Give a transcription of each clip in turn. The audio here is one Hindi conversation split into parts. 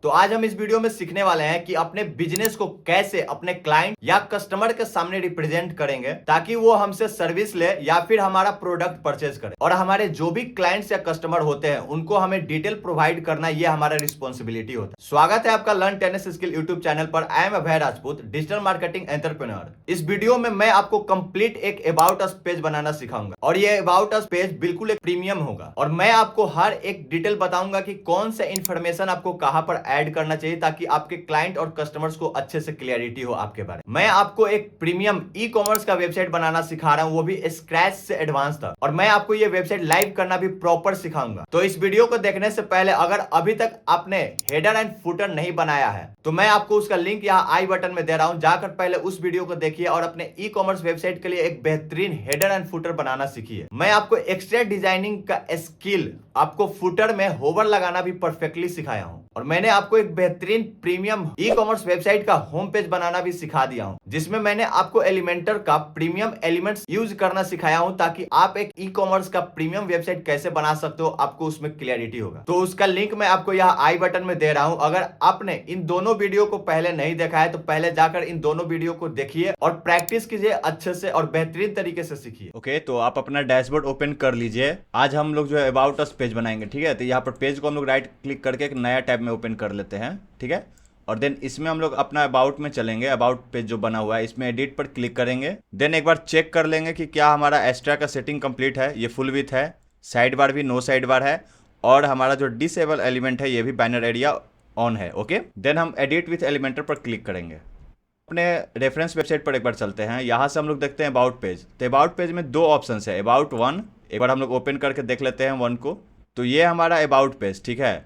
तो आज हम इस वीडियो में सीखने वाले हैं कि अपने बिजनेस को कैसे अपने क्लाइंट या कस्टमर के सामने रिप्रेजेंट करेंगे ताकि वो हमसे सर्विस ले या फिर हमारा प्रोडक्ट परचेज करे। और हमारे जो भी क्लाइंट्स या कस्टमर होते हैं उनको हमें डिटेल प्रोवाइड करना ये हमारा रिस्पॉन्सिबिलिटी होता है। स्वागत है आपका learn tennis skill YouTube channel पर। I am Abhay Rajput, digital marketing entrepreneur. इस वीडियो में मैं आपको कंप्लीट एक अबाउट अस पेज बनाना सिखाऊंगा और ये अबाउट अस पेज बिल्कुल एक प्रीमियम होगा और मैं आपको हर एक डिटेल बताऊंगा कि कौन सा इंफॉर्मेशन आपको कहां पर ऐड करना चाहिए ताकि आपके क्लाइंट और कस्टमर्स को अच्छे से क्लियरिटी हो आपके बारे में। मैं आपको एक प्रीमियम ई कॉमर्स का वेबसाइट बनाना सिखा रहा हूं, वो भी स्क्रैच से एडवांस तक, और मैं आपको ये वेबसाइट लाइव करना भी प्रॉपर सिखाऊंगा। तो इस वीडियो को देखने से पहले अगर अभी तक आपने हेडर एंड फुटर नहीं बनाया है तो मैं आपको उसका लिंक यहाँ आई बटन में दे रहा हूं, जाकर पहले उस वीडियो को देखिए और अपने ई कॉमर्स वेबसाइट के लिए एक बेहतरीन हेडर एंड फुटर बनाना सीखिए। मैं आपको एक्स्ट्रा डिजाइनिंग का स्किल, आपको फुटर में होवर लगाना भी परफेक्टली सिखाया हूं और मैंने आपको एक बेहतरीन प्रीमियम ई कॉमर्स वेबसाइट का होम पेज बनाना भी सिखा दिया हूं, जिसमें मैंने आपको एलिमेंटर का प्रीमियम एलिमेंट्स यूज करना सिखाया हूं ताकि आप एक ई कॉमर्स का प्रीमियम वेबसाइट कैसे बना सकते हो आपको उसमें क्लियरिटी होगा। तो उसका लिंक मैं आपको यहाँ आई बटन में दे रहा हूं। अगर आपने इन दोनों वीडियो को पहले नहीं देखा है तो पहले जाकर इन दोनों वीडियो को देखिए और प्रैक्टिस कीजिए अच्छे से और बेहतरीन तरीके से सीखिए। ओके, तो आप अपना डैशबोर्ड ओपन कर लीजिए। आज हम लोग जो है अबाउट अस पेज बनाएंगे, ठीक है। तो यहाँ पर पेज को हम लोग राइट क्लिक करके एक नया टैब में ओपन कर लेते हैं, ठीक है। और देन इसमें हम लोग अपना अबाउट में चलेंगे। अबाउट पेज जो बना हुआ है इसमें एडिट पर क्लिक करेंगे। देन एक बार चेक कर लेंगे कि क्या हमारा एक्स्ट्रा का सेटिंग कंप्लीट है। ये फुल विथ है, साइड बार भी नो साइड बार है, और हमारा जो डिसेबल एलिमेंट है ये भी बैनर एरिया ऑन है। ओके, देन हम एडिट विथ एलिमेंटर पर क्लिक करेंगे। अपने रेफरेंस वेबसाइट पर एक बार चलते हैं। यहाँ से हम लोग देखते हैं अबाउट पेज। तो अबाउट पेज में दो ऑप्शन है, अबाउट वन। एक बार हम लोग ओपन करके देख लेते हैं वन को। तो ये हमारा अबाउट पेज, ठीक है।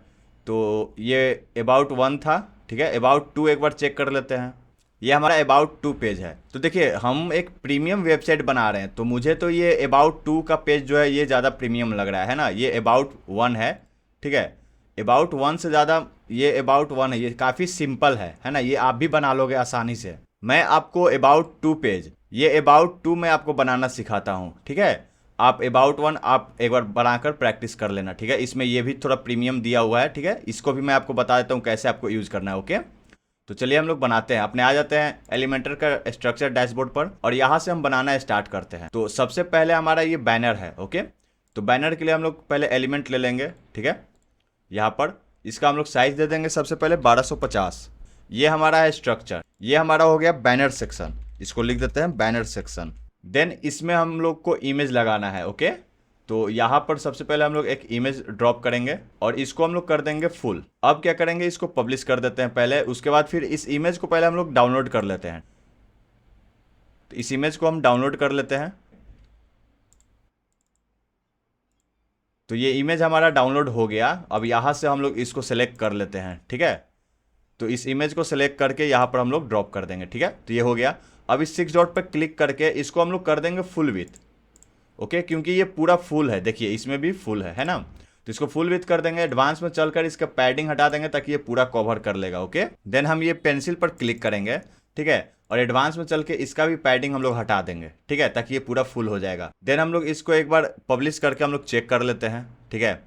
तो ये अबाउट वन था, ठीक है। अबाउट टू एक बार चेक कर लेते हैं। ये हमारा अबाउट टू पेज है। तो देखिए हम एक प्रीमियम वेबसाइट बना रहे हैं तो मुझे तो ये अबाउट टू का पेज जो है ये ज़्यादा प्रीमियम लग रहा है ना। ये अबाउट वन है, ठीक है। अबाउट वन से ज़्यादा ये अबाउट वन है, ये काफ़ी सिंपल है ना। ये आप भी बना लोगे आसानी से। मैं आपको अबाउट टू पेज, ये अबाउट टू मैं आपको बनाना सिखाता हूँ, ठीक है। आप अबाउट वन आप एक बार बनाकर प्रैक्टिस कर लेना, ठीक है। इसमें ये भी थोड़ा प्रीमियम दिया हुआ है, ठीक है। इसको भी मैं आपको बता देता हूँ कैसे आपको यूज़ करना है। ओके, तो चलिए हम लोग बनाते हैं। अपने आ जाते हैं एलिमेंटर का स्ट्रक्चर डैशबोर्ड पर और यहाँ से हम बनाना स्टार्ट करते हैं। तो सबसे पहले हमारा ये बैनर है। ओके, तो बैनर के लिए हम लोग पहले एलिमेंट ले लेंगे, ठीक है। यहाँ पर इसका हम लोग साइज दे देंगे सबसे पहले 1250। ये हमारा है स्ट्रक्चर, ये हमारा हो गया बैनर सेक्शन। इसको लिख देते हैं बैनर सेक्शन। देन इसमें हम लोग को इमेज लगाना है। ओके, तो यहाँ पर सबसे पहले हम लोग एक इमेज ड्रॉप करेंगे और इसको हम लोग कर देंगे फुल। अब क्या करेंगे, इसको पब्लिश कर देते हैं पहले। उसके बाद फिर इस इमेज को पहले हम लोग डाउनलोड कर लेते हैं। तो इस इमेज को हम डाउनलोड कर लेते हैं। तो ये इमेज हमारा डाउनलोड हो गया। अब यहाँ से हम लोग इसको सेलेक्ट कर लेते हैं, ठीक है। तो इस इमेज को सेलेक्ट करके यहाँ पर हम लोग ड्रॉप कर देंगे, ठीक है। तो ये हो गया। अब इस 6 डॉट पर क्लिक करके इसको हम लोग कर देंगे फुल विथ। ओके, क्योंकि ये पूरा फुल है, देखिए इसमें भी फुल है ना। तो इसको फुल विथ कर देंगे। एडवांस में चलकर इसका पैडिंग हटा देंगे ताकि ये पूरा कवर कर लेगा। ओके, देन हम ये पेंसिल पर क्लिक करेंगे, ठीक है। और एडवांस में चल के इसका भी पैडिंग हम लोग हटा देंगे, ठीक है, ताकि ये पूरा फुल हो जाएगा। देन हम लोग इसको एक बार पब्लिश करके हम लोग चेक कर लेते हैं, ठीक है।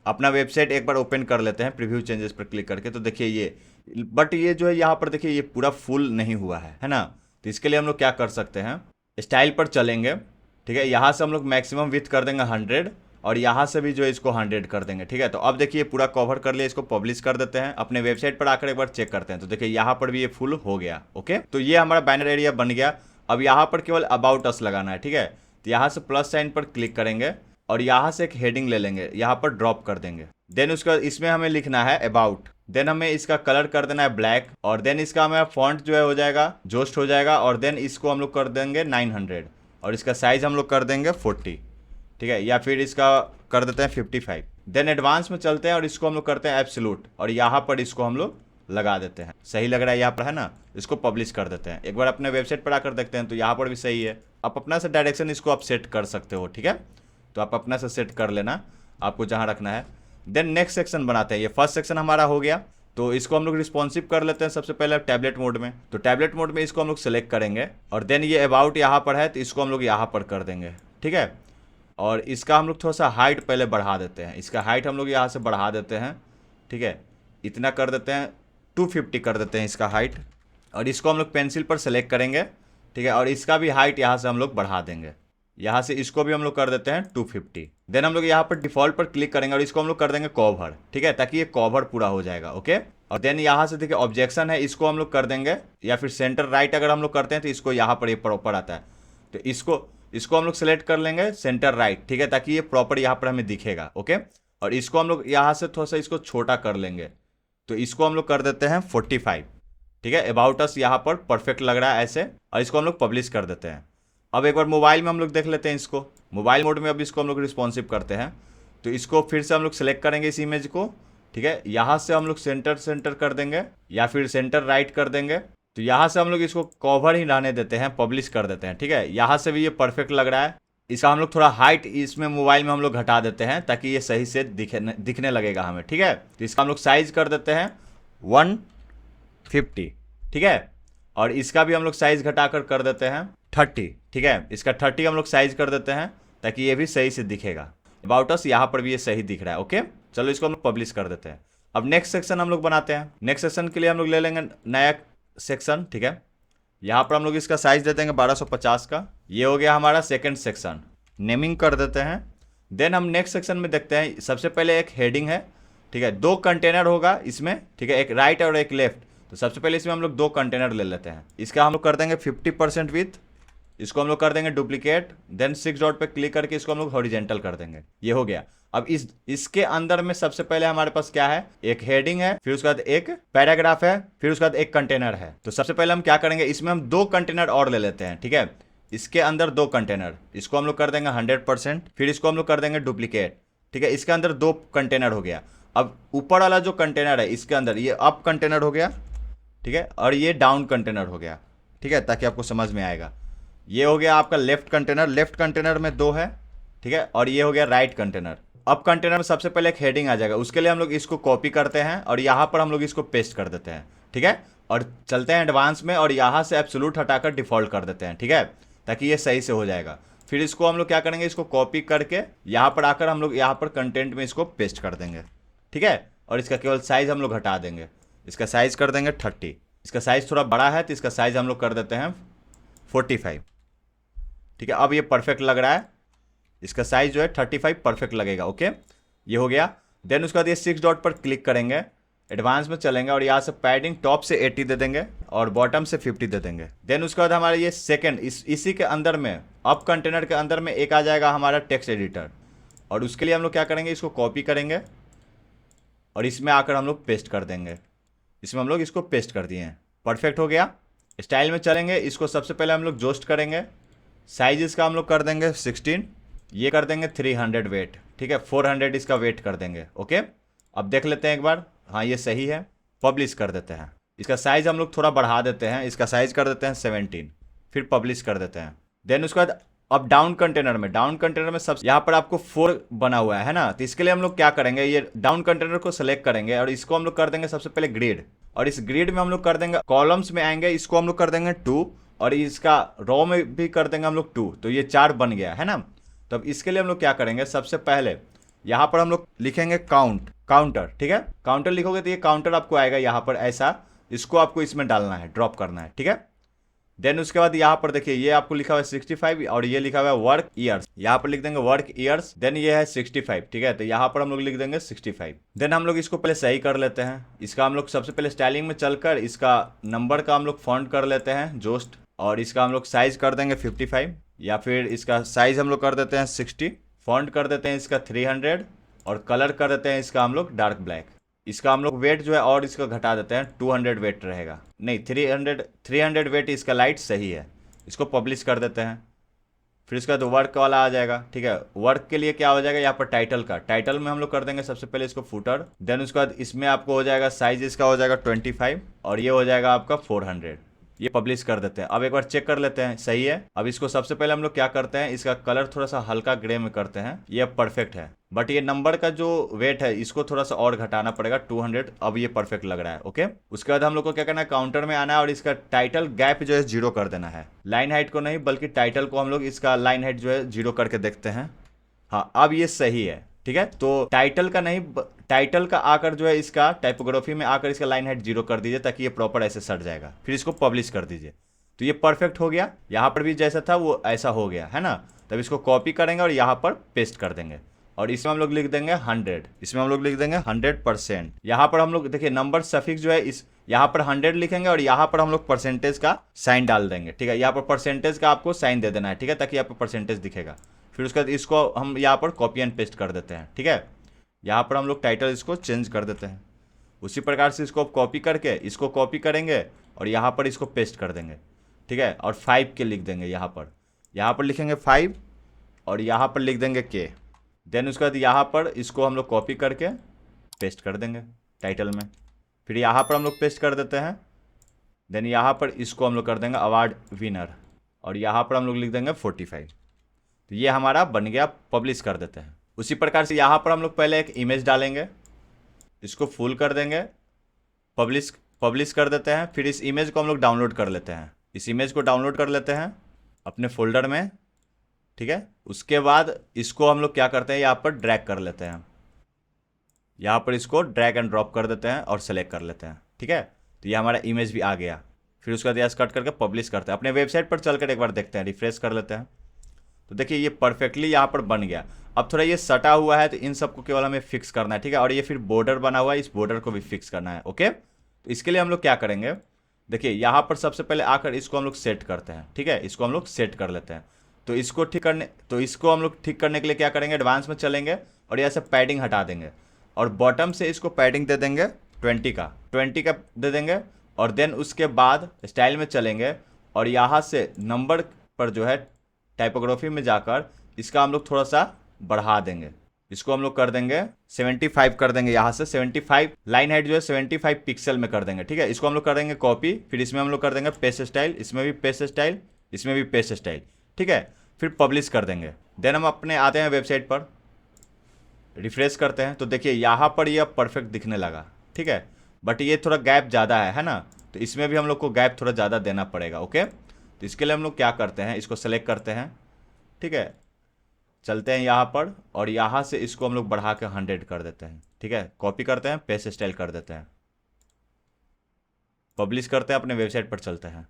अपना वेबसाइट एक बार ओपन कर लेते हैं प्रीव्यू चेंजेस पर क्लिक करके। तो देखिए ये, बट ये जो है यहाँ पर देखिए ये पूरा फुल नहीं हुआ है ना। तो इसके लिए हम लोग क्या कर सकते हैं, स्टाइल पर चलेंगे, ठीक है। यहाँ से हम लोग मैक्सिमम विथ कर देंगे 100 और यहाँ से भी जो है इसको 100 कर देंगे, ठीक है। तो अब देखिए पूरा कवर कर लिया। इसको पब्लिश कर देते हैं। अपने वेबसाइट पर आकर एक बार चेक करते हैं। तो देखिए यहाँ पर भी ये फुल हो गया। ओके, तो ये हमारा बैनर एरिया बन गया। अब यहाँ पर केवल अबाउट अस लगाना है, ठीक है। तो यहाँ से प्लस साइन पर क्लिक करेंगे और यहाँ से एक हेडिंग ले लेंगे, यहाँ पर ड्रॉप कर देंगे। देन उसका इसमें हमें लिखना है अबाउट। देन हमें इसका कलर कर देना है ब्लैक और देन इसका हमें फॉन्ट जो है हो जाएगा जोस्ट हो जाएगा। और देन इसको हम लोग कर देंगे 900 और इसका साइज हम लोग कर देंगे 40, ठीक है। या फिर इसका कर देते हैं 55। देन एडवांस में चलते हैं और इसको हम लोग करते हैं एब्सोल्यूट और यहाँ पर इसको हम लोग लगा देते हैं। सही लग रहा है यहाँ पर, है ना। इसको पब्लिश कर देते हैं। एक बार अपने वेबसाइट पर आकर देखते हैं तो यहाँ पर भी सही है। आप अपना से डायरेक्शन इसको आप सेट कर सकते हो, ठीक है। तो आप अपना से सेट कर लेना आपको जहाँ रखना है। देन नेक्स्ट सेक्शन बनाते हैं। ये फर्स्ट सेक्शन हमारा हो गया। तो इसको हम लोग रिस्पॉन्सिव कर लेते हैं सबसे पहले टैबलेट मोड में। तो टैबलेट मोड में इसको हम लोग सेलेक्ट करेंगे और देन ये अबाउट यहाँ पर है तो इसको हम लोग यहाँ पर कर देंगे, ठीक है। और इसका हम लोग थोड़ा सा हाइट पहले बढ़ा देते हैं। इसका हाइट हम लोग यहाँ से बढ़ा देते हैं, ठीक है। इतना कर देते हैं 250 कर देते हैं इसका हाइट, और इसको हम लोग पेंसिल पर सेलेक्ट करेंगे, ठीक है। और इसका भी हाइट यहाँ से हम लोग बढ़ा देंगे, यहाँ से इसको भी हम लोग कर देते हैं 250। देन हम लोग यहाँ पर डिफॉल्ट पर क्लिक करेंगे और इसको हम लोग कर देंगे कवर, ठीक है, ताकि ये कवर पूरा हो जाएगा। ओके, और देन यहाँ से देखिए ऑब्जेक्शन है, इसको हम लोग कर देंगे, या फिर सेंटर राइट अगर हम लोग करते हैं तो इसको यहाँ पर ये प्रॉपर आता है, तो इसको हम लोग सेलेक्ट कर लेंगे सेंटर राइट, ठीक है, ताकि ये प्रॉपर यहाँ पर हमें दिखेगा। ओके, और इसको हम लोग यहाँ से थोड़ा सा इसको छोटा कर लेंगे, तो इसको हम लोग कर देते हैं 45, ठीक है। अबाउट अस यहाँ पर परफेक्ट लग रहा है ऐसे, और इसको हम लोग पब्लिश कर देते हैं। अब एक बार मोबाइल में हम लोग देख लेते हैं इसको, मोबाइल मोड में अब इसको हम लोग रिस्पॉन्सिव करते हैं, तो इसको फिर से हम लोग सेलेक्ट करेंगे इस इमेज को, ठीक है। यहाँ से हम लोग सेंटर कर देंगे या फिर सेंटर राइट कर देंगे, तो यहाँ से हम लोग इसको कवर ही रहने देते हैं, पब्लिश कर देते हैं, ठीक है। यहाँ से भी ये परफेक्ट लग रहा है। इसका हम लोग थोड़ा हाइट इसमें मोबाइल में हम लोग घटा देते हैं ताकि ये सही से दिखने लगेगा हमें, ठीक है। तो इसका हम लोग साइज कर देते हैं 150, ठीक है। और इसका भी हम लोग साइज घटाकर कर देते हैं 30, ठीक है। इसका 30 हम लोग साइज कर देते हैं ताकि ये भी सही से दिखेगा। अबाउट अस यहाँ पर भी ये सही दिख रहा है। ओके, चलो इसको हम लोग पब्लिश कर देते हैं। अब नेक्स्ट सेक्शन हम लोग बनाते हैं। नेक्स्ट सेक्शन के लिए हम लोग ले लेंगे नया सेक्शन, ठीक है। यहाँ पर हम लोग इसका साइज दे देंगे 1250 का। ये हो गया हमारा सेकंड सेक्शन, नेमिंग कर देते हैं। देन हम नेक्स्ट सेक्शन में देखते हैं, सबसे पहले एक हेडिंग है, ठीक है। 2 कंटेनर होगा इसमें, ठीक है, एक राइट और एक लेफ्ट। तो सबसे पहले इसमें हम लोग 2 कंटेनर ले लेते हैं। इसका हम लोग कर देंगे 50% विथ, इसको हम लोग कर देंगे डुप्लीकेट, देन 6 डॉट पे क्लिक करके इसको हम लोग हॉरिजेंटल कर देंगे। ये हो गया। अब इसके अंदर में सबसे पहले हमारे पास क्या है, एक हेडिंग है, फिर उसके बाद एक पैराग्राफ है, फिर उसके बाद एक कंटेनर है। तो सबसे पहले हम क्या करेंगे, इसमें हम 2 कंटेनर और ले लेते हैं, ठीक है। इसके अंदर 2 कंटेनर, इसको हम लोग कर देंगे 100%, फिर इसको हम लोग कर देंगे डुप्लीकेट, ठीक है। इसके अंदर 2 कंटेनर हो गया। अब ऊपर वाला जो कंटेनर है इसके अंदर ये अप कंटेनर हो गया, ठीक है, और ये डाउन कंटेनर हो गया, ठीक है, ताकि आपको समझ में आएगा। ये हो गया आपका लेफ्ट कंटेनर, लेफ्ट कंटेनर में 2 है, ठीक है, और ये हो गया राइट कंटेनर। अब कंटेनर में सबसे पहले एक हेडिंग आ जाएगा, उसके लिए हम लोग इसको कॉपी करते हैं और यहाँ पर हम लोग इसको पेस्ट कर देते हैं, ठीक है। और चलते हैं एडवांस में और यहाँ से एब्सोल्यूट हटाकर डिफॉल्ट कर देते हैं, ठीक है, ताकि ये सही से हो जाएगा। फिर इसको हम लोग क्या करेंगे, इसको कॉपी करके यहाँ पर आकर हम लोग यहाँ पर कंटेंट में इसको पेस्ट कर देंगे, ठीक है। और इसका केवल साइज हम लोग हटा देंगे, इसका साइज कर देंगे 30। इसका साइज थोड़ा बड़ा है तो इसका साइज हम लोग कर देते हैं 45, ठीक है। अब ये परफेक्ट लग रहा है, इसका साइज जो है 35 परफेक्ट लगेगा। ओके, ये हो गया। देन उसके बाद ये 6 डॉट पर क्लिक करेंगे, एडवांस में चलेंगे और यहाँ से पैडिंग टॉप से 80 दे देंगे और बॉटम से 50 दे देंगे। देन उसके बाद हमारे ये सेकंड इसी के अंदर में अप कंटेनर के अंदर में एक आ जाएगा हमारा टेक्स्ट एडिटर, और उसके लिए हम लोग क्या करेंगे, इसको कॉपी करेंगे और इसमें आकर हम लोग पेस्ट कर देंगे। इसमें हम लोग इसको पेस्ट कर दिए हैं, परफेक्ट हो गया। स्टाइल में चलेंगे, इसको सबसे पहले हम लोग जोस्ट करेंगे, साइज इसका हम लोग कर देंगे 16, ये कर देंगे 300 वेट, ठीक है, 400 इसका वेट कर देंगे। ओके, अब देख लेते हैं एक बार, हाँ ये सही है, पब्लिश कर देते हैं। इसका साइज हम लोग थोड़ा बढ़ा देते हैं, इसका साइज कर देते हैं 17, फिर पब्लिश कर देते हैं। देन उसके बाद अब डाउन कंटेनर में सब यहाँ पर आपको 4 बना हुआ है ना, तो इसके लिए हम लोग क्या करेंगे, ये डाउन कंटेनर को सेलेक्ट करेंगे और इसको हम लोग कर देंगे सबसे पहले ग्रिड, और इस ग्रिड में हम लोग कर देंगे कॉलम्स में आएंगे, इसको हम लोग कर देंगे 2, और इसका रो में भी कर देंगे हम लोग 2, तो ये 4 बन गया है ना। तो अब इसके लिए हम लोग क्या करेंगे, सबसे पहले यहाँ पर हम लोग लिखेंगे काउंटर, ठीक है, काउंटर लिखोगे तो ये काउंटर आपको आएगा यहाँ पर ऐसा, इसको आपको इसमें डालना है, ड्रॉप करना है, ठीक है। देन उसके बाद यहाँ पर देखिए ये आपको लिखा हुआ है 65 और ये लिखा हुआ है वर्क ईयर्स, यहाँ पर लिख देंगे वर्क ईयर्स, देन ये है 65, ठीक है, तो यहाँ पर हम लोग लिख देंगे 65। देन हम लोग इसको पहले सही कर लेते हैं, इसका हम लोग सबसे पहले स्टाइलिंग में चलकर इसका नंबर का हम लोग फॉन्ट कर लेते हैं जोस्ट, और इसका हम लोग साइज कर देंगे 55, या फिर इसका साइज हम लोग कर देते हैं 60, फॉन्ट कर देते हैं इसका 300 और कलर कर देते हैं इसका हम लोग डार्क ब्लैक। इसका हम लोग वेट जो है और इसका घटा देते हैं, 200 वेट रहेगा, नहीं 300 वेट इसका लाइट सही है। इसको पब्लिश कर देते हैं, फिर इसका तो वर्क वाला आ जाएगा, ठीक है। वर्क के लिए क्या हो जाएगा, यहाँ पर टाइटल में हम लोग कर देंगे सबसे पहले इसको फुटर, देन उसके बाद इसमें आपको हो जाएगा साइज इसका हो जाएगा 25 और ये हो जाएगा आपका 400, ये पब्लिश कर देते हैं। अब एक बार चेक कर लेते हैं सही है। अब इसको सबसे पहले हम लोग क्या करते हैं, इसका कलर थोड़ा सा हल्का ग्रे में करते हैं, ये अब परफेक्ट है, बट ये नंबर का जो वेट है इसको थोड़ा सा और घटाना पड़ेगा 200, अब ये परफेक्ट लग रहा है। ओके, उसके बाद हम लोग को क्या करना है, काउंटर में आना है और इसका टाइटल गैप जो है 0 कर देना है, लाइन हाइट को नहीं बल्कि टाइटल को हम लोग इसका लाइन हाइट जो है 0 करके देखते हैं। हाँ अब ये सही है, ठीक है। तो टाइटल का नहीं, टाइटल का आकर जो है इसका टाइपोग्राफी में आकर इसका लाइन हाइट 0 कर दीजिए ताकि ये प्रॉपर ऐसे सट जाएगा। फिर इसको पब्लिश कर दीजिए तो ये परफेक्ट हो गया। यहाँ पर भी जैसा था वो ऐसा हो गया है ना। तब इसको कॉपी करेंगे और यहाँ पर पेस्ट कर देंगे और इसमें हम लोग लिख देंगे 100, इसमें हम लोग लिख देंगे 100%। यहाँ पर हम लोग देखिए नंबर सफिक्स जो है इस यहाँ पर 100 लिखेंगे और यहाँ पर हम लोग परसेंटेज का साइन डाल देंगे। ठीक है, यहाँ पर परसेंटेज का आपको साइन दे देना है। ठीक है, ताकि यहाँ पर परसेंटेज दिखेगा। फिर उसके बाद इसको हम यहाँ पर कॉपी एंड पेस्ट कर देते हैं। ठीक है, यहाँ पर हम लोग टाइटल इसको चेंज कर देते हैं। उसी प्रकार से इसको कॉपी करके इसको कॉपी करेंगे और यहाँ पर इसको पेस्ट कर देंगे। ठीक है, और 5 के लिख देंगे। यहाँ पर लिखेंगे 5 और यहाँ पर लिख देंगे के। देन उसके बाद यहाँ पर इसको हम लोग कॉपी करके पेस्ट कर देंगे टाइटल में। फिर यहाँ पर हम लोग पेस्ट कर देते हैं। देन यहाँ पर इसको हम लोग कर देंगे अवार्ड विनर और यहाँ पर हम लोग लिख देंगे 45। तो ये हमारा बन गया, पब्लिश कर देते हैं। उसी प्रकार से यहाँ पर हम लोग पहले एक इमेज डालेंगे, इसको फुल कर देंगे, पब्लिश कर देते हैं। फिर इस इमेज को हम लोग डाउनलोड कर लेते हैं। इस इमेज को डाउनलोड कर लेते हैं अपने फोल्डर में। ठीक है, उसके बाद इसको हम लोग क्या करते हैं, यहाँ पर ड्रैग कर लेते हैं। यहाँ पर इसको ड्रैग एंड ड्रॉप कर देते हैं और सेलेक्ट कर लेते हैं। ठीक है, तो ये हमारा इमेज भी आ गया। फिर उसका यस कट करके पब्लिश करते हैं। अपने वेबसाइट पर चलकर एक बार देखते हैं, रिफ्रेश कर लेते हैं। तो देखिए ये परफेक्टली यहाँ पर बन गया। अब थोड़ा ये सटा हुआ है तो इन सबको केवल हमें फिक्स करना है। ठीक है, और ये फिर बॉर्डर बना हुआ है, इस बॉर्डर को भी फिक्स करना है। ओके, तो इसके लिए हम लोग क्या करेंगे, देखिए यहाँ पर सबसे पहले आकर इसको हम लोग सेट करते हैं। ठीक है, इसको हम लोग सेट कर लेते हैं। तो इसको हम लोग ठीक करने के लिए क्या करेंगे, एडवांस में चलेंगे और यहाँ से पैडिंग हटा देंगे और बॉटम से इसको पैडिंग दे देंगे 20 का दे देंगे। और देन उसके बाद स्टाइल में चलेंगे और यहाँ से नंबर पर जो है टाइपोग्राफी में जाकर इसका हम लोग थोड़ा सा बढ़ा देंगे। इसको हम लोग कर देंगे 75 कर देंगे। यहाँ से 75 लाइन हाइट जो है 75 पिक्सल में कर देंगे। ठीक है, इसको हम लोग कर देंगे कॉपी। फिर इसमें हम लोग कर देंगे पेस्ट स्टाइल, इसमें भी पेस्ट स्टाइल, इसमें भी पेस्ट स्टाइल। ठीक है, फिर पब्लिश कर देंगे। देन हम अपने आते हैं वेबसाइट पर, रिफ्रेश करते हैं तो देखिए यहाँ पर ये परफेक्ट दिखने लगा। ठीक है, बट ये थोड़ा गैप ज़्यादा है ना, तो इसमें भी हम लोग को गैप थोड़ा ज़्यादा देना पड़ेगा। ओके, तो इसके लिए हम लोग क्या करते हैं, इसको सेलेक्ट करते हैं। ठीक है, चलते हैं यहाँ पर और यहाँ से इसको हम लोग बढ़ा के 100 कर देते हैं। ठीक है, कॉपी करते हैं, पेस्ट स्टाइल कर देते हैं, पब्लिश करते हैं, अपने वेबसाइट पर चलते हैं।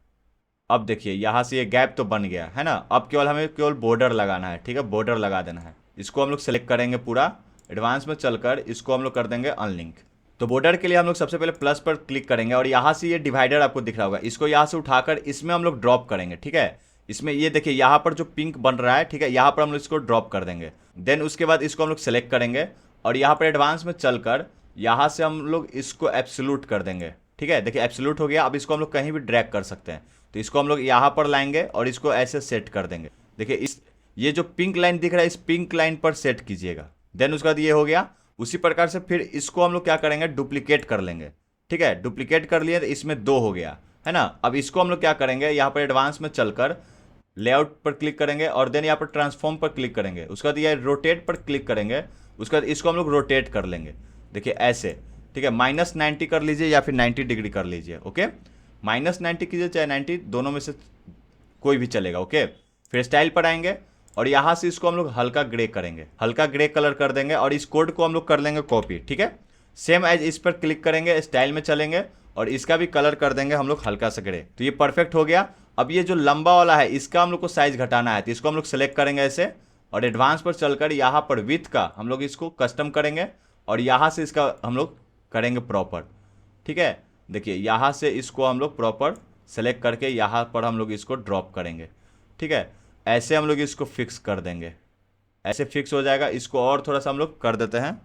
अब देखिए यहाँ से ये गैप तो बन गया है ना। अब हमें केवल बॉर्डर लगाना है। ठीक है, बॉर्डर लगा देना है। इसको हम लोग सेलेक्ट करेंगे पूरा, एडवांस में चलकर इसको हम लोग कर देंगे अनलिंक। तो बॉर्डर के लिए हम लोग सबसे पहले प्लस पर क्लिक करेंगे और यहाँ से ये डिवाइडर आपको दिख रहा होगा, इसको यहाँ से उठाकर इसमें हम लोग ड्रॉप करेंगे। ठीक है, इसमें ये देखिए यहाँ पर जो पिंक बन रहा है, ठीक है, यहाँ पर हम लोग इसको ड्रॉप कर देंगे। देन उसके बाद इसको हम लोग सेलेक्ट करेंगे और यहाँ पर एडवांस में चलकर यहाँ से हम लोग इसको एब्सोल्यूट कर देंगे। ठीक है, देखिए एब्सोल्यूट हो गया। अब इसको हम लोग कहीं भी ड्रैग कर सकते हैं। तो इसको हम लोग यहाँ पर लाएंगे और इसको ऐसे सेट कर देंगे। देखिए ये जो पिंक लाइन दिख रहा है, इस पिंक लाइन पर सेट कीजिएगा। देन उसके बाद ये हो गया। उसी प्रकार से फिर इसको हम लोग क्या करेंगे, डुप्लीकेट कर लेंगे। ठीक है, डुप्लीकेट कर लिए तो इसमें 2 हो गया है ना। अब इसको हम लोग क्या करेंगे, यहाँ पर एडवांस में चलकर लेआउट पर क्लिक करेंगे और देन यहाँ पर ट्रांसफॉर्म पर क्लिक करेंगे। उसके बाद ये रोटेट पर क्लिक करेंगे। उसके बाद इसको हम लोग रोटेट कर लेंगे। देखिए ऐसे। ठीक है, -90 कर लीजिए या फिर 90 डिग्री कर लीजिए। ओके, -90 कीजिए चाहे 90, दोनों में से कोई भी चलेगा। ओके, फिर स्टाइल पर आएंगे और यहाँ से इसको हम लोग हल्का ग्रे करेंगे, हल्का ग्रे कलर कर देंगे और इस कोड को हम लोग कर लेंगे कॉपी। ठीक है, सेम एज इस पर क्लिक करेंगे, स्टाइल में चलेंगे और इसका भी कलर कर देंगे हम लोग हल्का सा ग्रे। तो ये परफेक्ट हो गया। अब ये जो लंबा वाला है इसका हम लोग को साइज घटाना है, तो इसको हम लोग सेलेक्ट करेंगे ऐसे और एडवांस पर चलकर यहाँ पर विथ का हम लोग इसको कस्टम करेंगे और यहाँ से इसका हम लोग करेंगे प्रॉपर। ठीक है, देखिए यहाँ से इसको हम लोग प्रॉपर सेलेक्ट करके यहाँ पर हम लोग इसको ड्रॉप करेंगे। ठीक है, ऐसे हम लोग इसको फिक्स कर देंगे, ऐसे फिक्स हो जाएगा। इसको और थोड़ा सा हम लोग कर देते हैं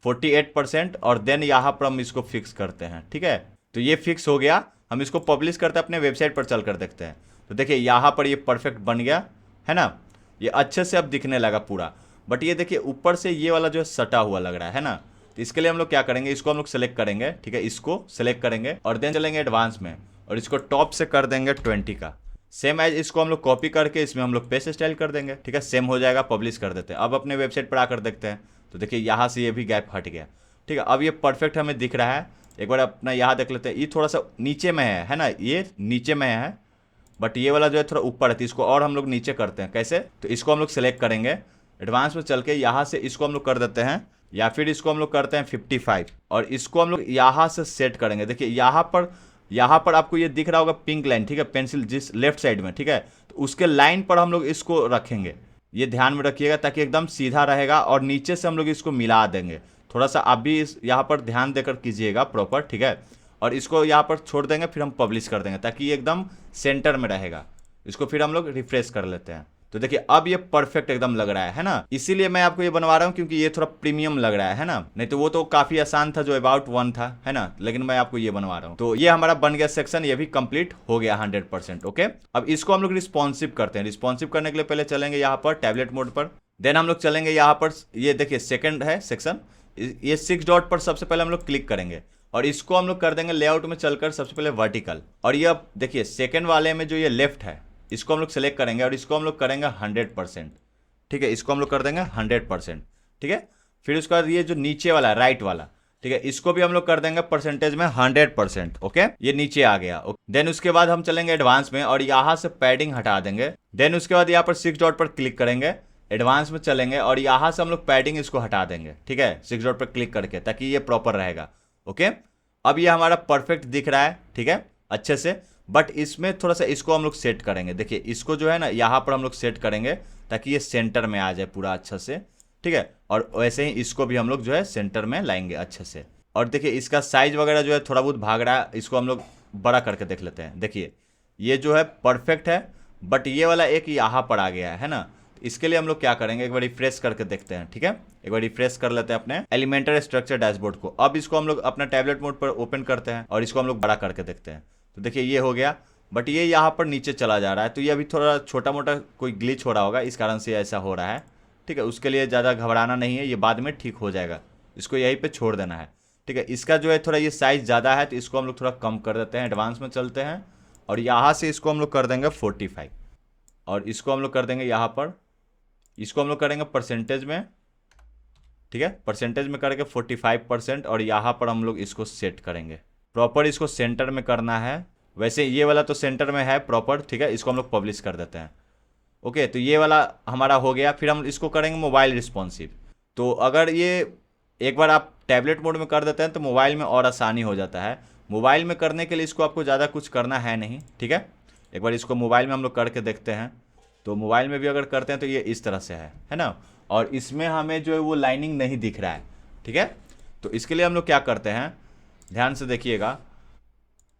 48% और देन यहाँ पर हम इसको फिक्स करते हैं। ठीक है, तो ये फिक्स हो गया। हम इसको पब्लिश करते हैं, अपने वेबसाइट पर चल कर देखते हैं। तो देखिए यहाँ पर ये परफेक्ट बन गया है ना, ये अच्छे से अब दिखने लगा पूरा। बट ये देखिए ऊपर से ये वाला जो है सटा हुआ लग रहा है ना। तो इसके लिए हम लोग क्या करेंगे, इसको हम लोग सेलेक्ट करेंगे। ठीक है, इसको सेलेक्ट करेंगे और देन चलेंगे एडवांस में और इसको टॉप से कर देंगे 20 का। सेम एज इसको हम लोग कॉपी करके इसमें हम लोग पेस्ट स्टाइल कर देंगे। ठीक है, सेम हो जाएगा, पब्लिश कर देते हैं। अब अपने वेबसाइट पर आकर देखते हैं। तो देखिए यहाँ से ये भी गैप हट गया। ठीक है, अब ये परफेक्ट हमें दिख रहा है। एक बार अपना यहाँ देख लेते हैं, ये थोड़ा सा नीचे में है ना, ये नीचे में है बट ये वाला जो है थोड़ा ऊपर है। तो इसको और हम लोग नीचे करते हैं। कैसे, तो इसको हम लोग सेलेक्ट करेंगे एडवांस में चल के यहाँ से इसको हम लोग कर देते हैं, या फिर इसको हम लोग करते हैं 55 और इसको हम लोग यहाँ से सेट करेंगे। देखिए यहाँ पर आपको ये दिख रहा होगा पिंक लाइन, ठीक है, पेंसिल जिस लेफ्ट साइड में, ठीक है, तो उसके लाइन पर हम लोग इसको रखेंगे। ये ध्यान में रखिएगा ताकि एकदम सीधा रहेगा, और नीचे से हम लोग इसको मिला देंगे। थोड़ा सा आप भी इस यहाँ पर ध्यान देकर कीजिएगा प्रॉपर, ठीक है, और इसको यहाँ पर छोड़ देंगे, फिर हम पब्लिश कर देंगे ताकि ये एकदम सेंटर में रहेगा। इसको फिर हम लोग रिफ्रेश कर लेते हैं। तो देखिए अब ये परफेक्ट एकदम लग रहा है ना। इसीलिए मैं आपको ये बनवा रहा हूँ क्योंकि ये थोड़ा प्रीमियम लग रहा है ना, नहीं तो वो तो काफी आसान था जो अबाउट 1 था, है ना, लेकिन मैं आपको ये बनवा रहा हूँ। तो ये हमारा बन गया सेक्शन, ये भी कंप्लीट हो गया 100%। ओके, अब इसको हम लोग रिस्पॉन्सिव करते हैं। रिस्पॉन्सिव करने के लिए पहले चलेंगे यहाँ पर टैबलेट मोड पर, देन हम लोग चलेंगे यहाँ पर, ये देखिए सेकंड है सेक्शन, ये 6 डॉट पर सबसे पहले हम लोग क्लिक करेंगे और इसको हम लोग कर देंगे लेआउट में चलकर सबसे पहले वर्टिकल। और ये अब देखिए सेकंड वाले में जो ये लेफ्ट है इसको हम लोग सेलेक्ट करेंगे और इसको हम लोग करेंगे 100%, ठीक है, इसको हम लोग कर देंगे 100%, ठीक है। फिर उसके बाद ये जो नीचे वाला राइट वाला, ठीक है, इसको भी हम लोग कर देंगे परसेंटेज में 100%। ओके, ये नीचे आ गया। देन उसके बाद हम चलेंगे एडवांस में और यहाँ से पैडिंग हटा देंगे। देन उसके बाद यहाँ पर 6 डॉट पर क्लिक करेंगे, एडवांस में चलेंगे और यहाँ से हम लोग पैडिंग इसको हटा देंगे, ठीक है, 6 डॉट पर क्लिक करके, ताकि ये प्रॉपर रहेगा। ओके, अब ये हमारा परफेक्ट दिख रहा है, ठीक है, अच्छे से। बट इसमें थोड़ा सा इसको हम लोग सेट करेंगे। देखिए इसको जो है ना यहाँ पर हम लोग सेट करेंगे ताकि ये सेंटर में आ जाए पूरा अच्छा से, ठीक है, और वैसे ही इसको भी हम लोग जो है सेंटर में लाएंगे अच्छे से। और देखिए इसका साइज वगैरह जो है थोड़ा बहुत भाग रहा है, इसको हम लोग बड़ा करके देख लेते हैं। देखिए ये जो है परफेक्ट है, बट ये वाला एक यहाँ पर आ गया है ना। इसके लिए हम लोग क्या करेंगे, एक बार रिफ्रेश करके देखते हैं, ठीक है, एक बार रिफ्रेश कर लेते हैं अपने एलिमेंटर स्ट्रक्चर डैशबोर्ड को। अब इसको हम लोग अपना टैबलेट मोड पर ओपन करते हैं और इसको हम लोग बड़ा करके देखते हैं। तो देखिए ये हो गया, बट ये यहाँ पर नीचे चला जा रहा है, तो ये अभी थोड़ा छोटा मोटा कोई ग्लिच हो रहा होगा, इस कारण से ऐसा हो रहा है, ठीक है। उसके लिए ज़्यादा घबराना नहीं है, ये बाद में ठीक हो जाएगा, इसको यहीं पे छोड़ देना है, ठीक है। इसका जो है थोड़ा ये साइज़ ज़्यादा है तो इसको हम लोग थोड़ा कम कर देते हैं। एडवांस में चलते हैं और यहाँ से इसको हम लोग कर देंगे 45 और इसको हम लोग कर देंगे यहाँ पर, इसको हम लोग करेंगे परसेंटेज में, ठीक है, परसेंटेज में करके 45% और यहाँ पर हम लोग इसको सेट करेंगे प्रॉपर। इसको सेंटर में करना है, वैसे ये वाला तो सेंटर में है प्रॉपर, ठीक है, इसको हम लोग पब्लिश कर देते हैं। ओके, तो ये वाला हमारा हो गया। फिर हम इसको करेंगे मोबाइल रिस्पॉन्सिव। तो अगर ये एक बार आप टैबलेट मोड में कर देते हैं तो मोबाइल में और आसानी हो जाता है। मोबाइल में करने के लिए इसको आपको ज़्यादा कुछ करना है नहीं, ठीक है। एक बार इसको मोबाइल में हम लोग करके देखते हैं। तो मोबाइल में भी अगर करते हैं तो ये इस तरह से है ना, और इसमें हमें जो है वो लाइनिंग नहीं दिख रहा है, ठीक है। तो इसके लिए हम लोग क्या करते हैं, ध्यान से देखिएगा,